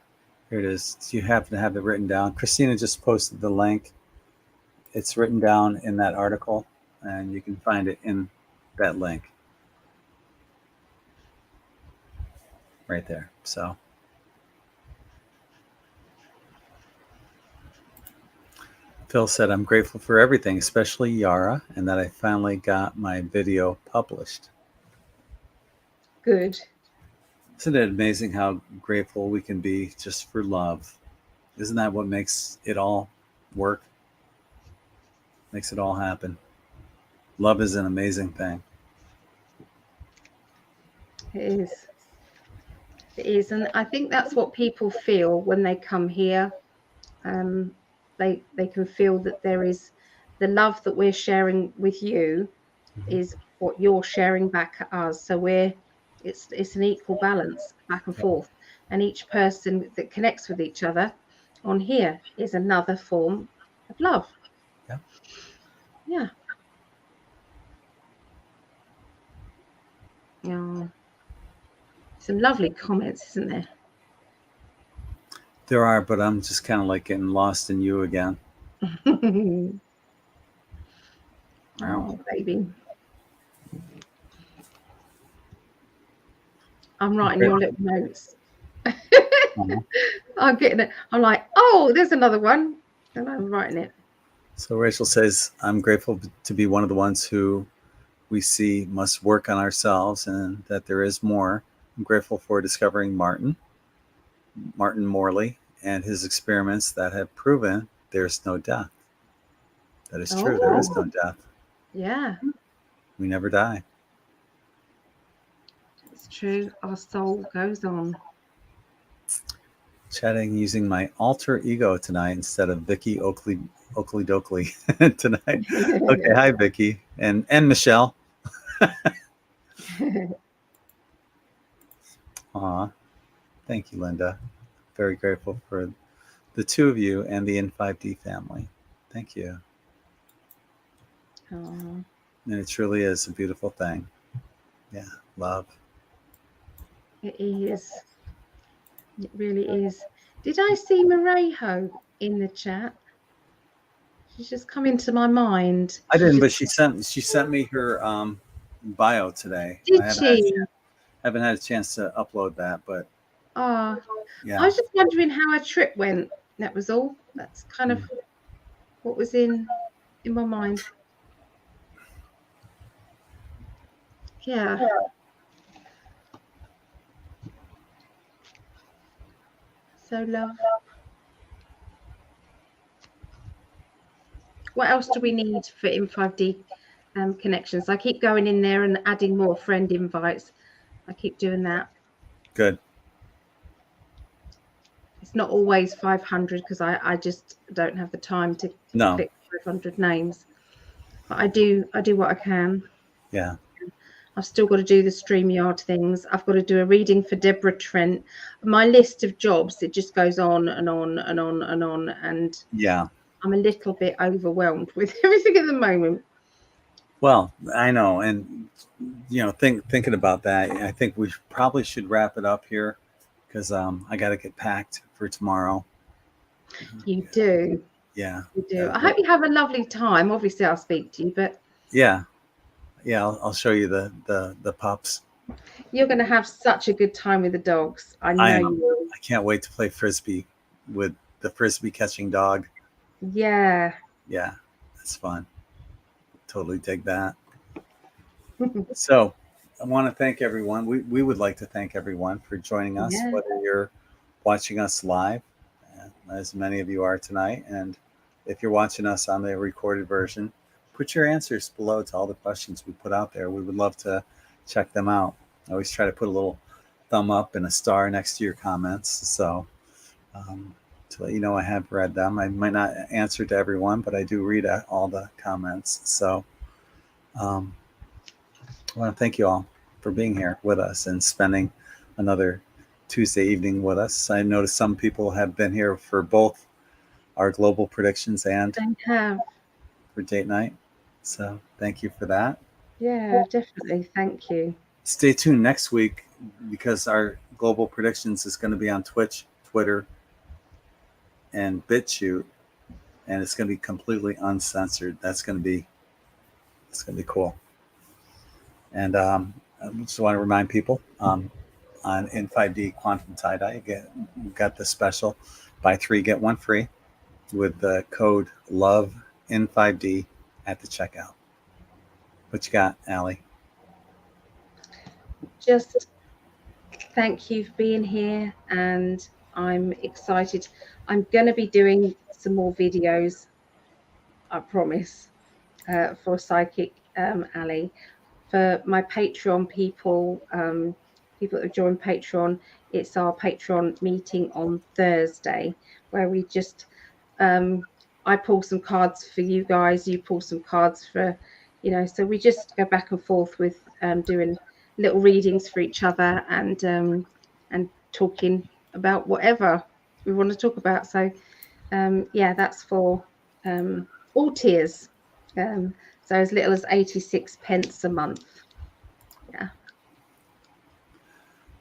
Here it is. Do you happen to have it written down? Christina just posted the link. It's written down in that article, and you can find it in that link right there. So Phil said, I'm grateful for everything, especially Yara, and that I finally got my video published. Good. Isn't it amazing how grateful we can be just for love? Isn't that what makes it all work? Makes it all happen. Love is an amazing thing. It is. It is. And I think that's what people feel when they come here. They can feel that there is the love that we're sharing with you is what you're sharing back at us. So it's an equal balance back and forth. And each person that connects with each other on here is another form of love. Yeah. Yeah. Yeah. Some lovely comments, isn't there? There are, but I'm just kind of like getting lost in you again. Oh, baby. I'm writing your little notes. I'm getting it. I'm like, oh, there's another one. And I'm writing it. So Rachel says, I'm grateful to be one of the ones who we see must work on ourselves and that there is more. I'm grateful for discovering Martin Morley, and his experiments that have proven there's no death. That is true. There is no death. Yeah, We never die. it's true. Our soul goes on. Chatting using my alter ego tonight instead of Vicky Oakley Dokley tonight. Okay, hi Vicky and Michelle. Aw, thank you, Linda. Very grateful for the two of you and the N5D family. Thank you. Oh, And it truly is a beautiful thing. Yeah, love. it is. It really is. Did I see Marejo in the chat? She's just come into my mind. I didn't, but she sent me her bio today. Did she? Haven't had a chance to upload that, but Oh, yeah. I was just wondering how her trip went. That was all. That's kind of what was in my mind. Yeah. So love. What else do we need for In5D connections? I keep going in there and adding more friend invites. I keep doing that. Good. It's not always 500 because I just don't have the time to click 500 names. But I do what I can. Yeah. I've still got to do the StreamYard things. I've got to do a reading for Deborah Trent. My list of jobs, it just goes on and on and on and on. And yeah, I'm a little bit overwhelmed with everything at the moment. Well, I know. And, thinking about that, I think we probably should wrap it up here because I got to get packed for tomorrow. You do. Yeah. You do. I hope you have a lovely time. Obviously, I'll speak to you, but yeah. I'll show you the pups. You're going to have such a good time with the dogs. I know you will. I can't wait to play frisbee with the frisbee catching dog. Yeah. Yeah, it's fun. Totally dig that. So I want to thank everyone. We would like to thank everyone for joining us, whether you're watching us live, as many of you are tonight, and if you're watching us on the recorded version, put your answers below to all the questions we put out there. We would love to check them out. I always try to put a little thumb up and a star next to your comments. So to let you know I have read them. I might not answer to everyone, but I do read all the comments. So I want to thank you all for being here with us and spending another Tuesday evening with us. I noticed some people have been here for both our global predictions and for date night. So thank you for that. Yeah, definitely. Thank you. Stay tuned next week because our global predictions is going to be on Twitch, Twitter, and BitChute, and it's going to be completely uncensored. It's going to be cool. And I just want to remind people on N5D Quantum Tie-Dye, you got the special buy 3 get 1 free with the code LOVE N5D at the checkout. What you got, Ali? Just thank you for being here, and I'm excited. I'm going to be doing some more videos, I promise, for Psychic Ali. For my Patreon people, people that have joined Patreon, it's our Patreon meeting on Thursday, where we just I pull some cards for you guys, you pull some cards for, so we just go back and forth with doing little readings for each other and talking about whatever we want to talk about. So yeah, that's for all tiers. So as little as 86 pence a month. Yeah.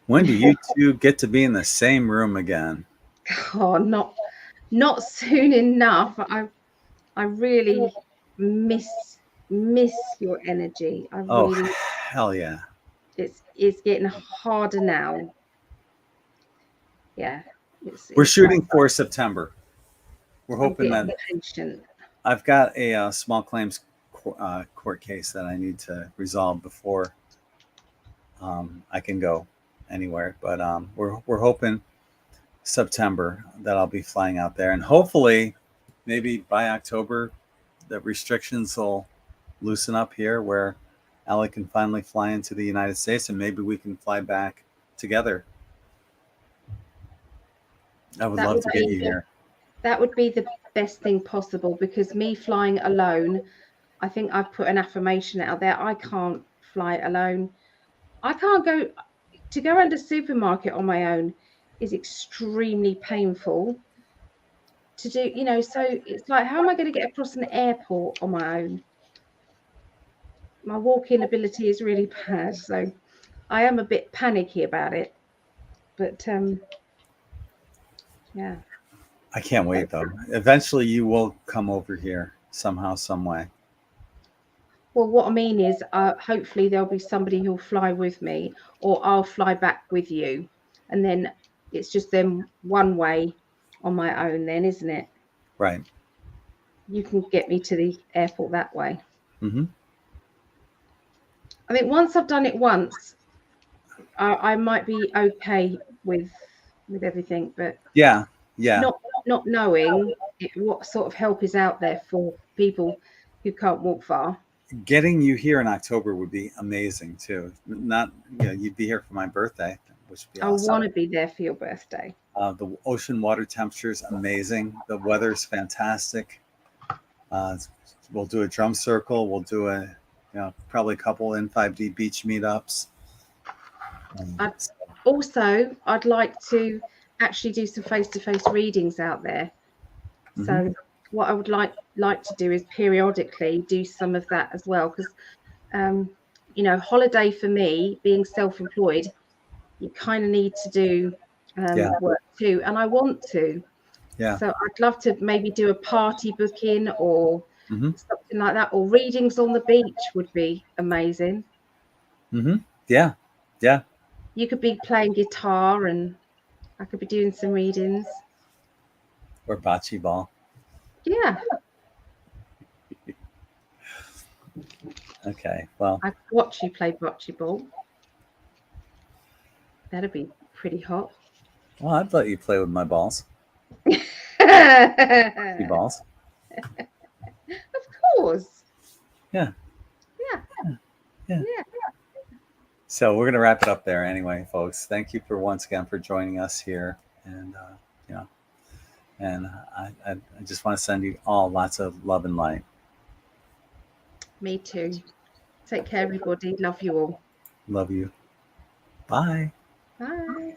When do you two get to be in the same room again? Oh, not soon enough. I really miss your energy. I Oh, really, hell yeah. it's getting harder now. Yeah, We're it's like shooting for September. We're I'm hoping getting that impatient. I've got a small claims court case that I need to resolve before I can go anywhere. But we're hoping September that I'll be flying out there, and hopefully, maybe by October, the restrictions will loosen up here, where Ali can finally fly into the United States, and maybe we can fly back together. I would That love would to get be you here. that would be the best thing possible, because me flying alone, I think I've put an affirmation out there. I can't fly alone. I can't go to go around a supermarket on my own is extremely painful to do, so it's like, how am I going to get across an airport on my own? My walking ability is really bad, so I am a bit panicky about it. But yeah. I can't wait though. Eventually, you will come over here somehow, some way. Well, what I mean is, hopefully there'll be somebody who'll fly with me, or I'll fly back with you, and then it's just them one way on my own. Then, isn't it? Right. You can get me to the airport that way. Mm-hmm. I think once I've done it once, I might be okay with everything, but Yeah. Yeah. not knowing what sort of help is out there for people who can't walk far. Getting you here in October would be amazing too. Not, you'd be here for my birthday, which would be I awesome. want to be there for your birthday. The ocean water temperature is amazing. The weather is fantastic. Uh, we'll do a drum circle. We'll do probably a couple N5D beach meetups. I'd I'd like to actually do some face-to-face readings out there. Mm-hmm. So what I would like to do is periodically do some of that as well, because holiday for me, being self-employed, you kind of need to do Yeah. work too, and I want to. Yeah. So I'd love to maybe do a party booking or Mm-hmm. something like that, or readings on the beach would be amazing. Mm-hmm. Yeah. Yeah. You could be playing guitar and I could be doing some readings. Or bocce ball. Yeah, Okay. Well, I could watch you play bocce ball. That'd be pretty hot. I'd let you play with my balls. Your Of balls. course. Yeah. Yeah, Yeah. yeah. So we're gonna wrap it up there anyway, folks. Thank you for once again for joining us here, and you know, and I just want to send you all lots of love and light. Me too. Take care, everybody. Love you all. Love you. Bye. Bye.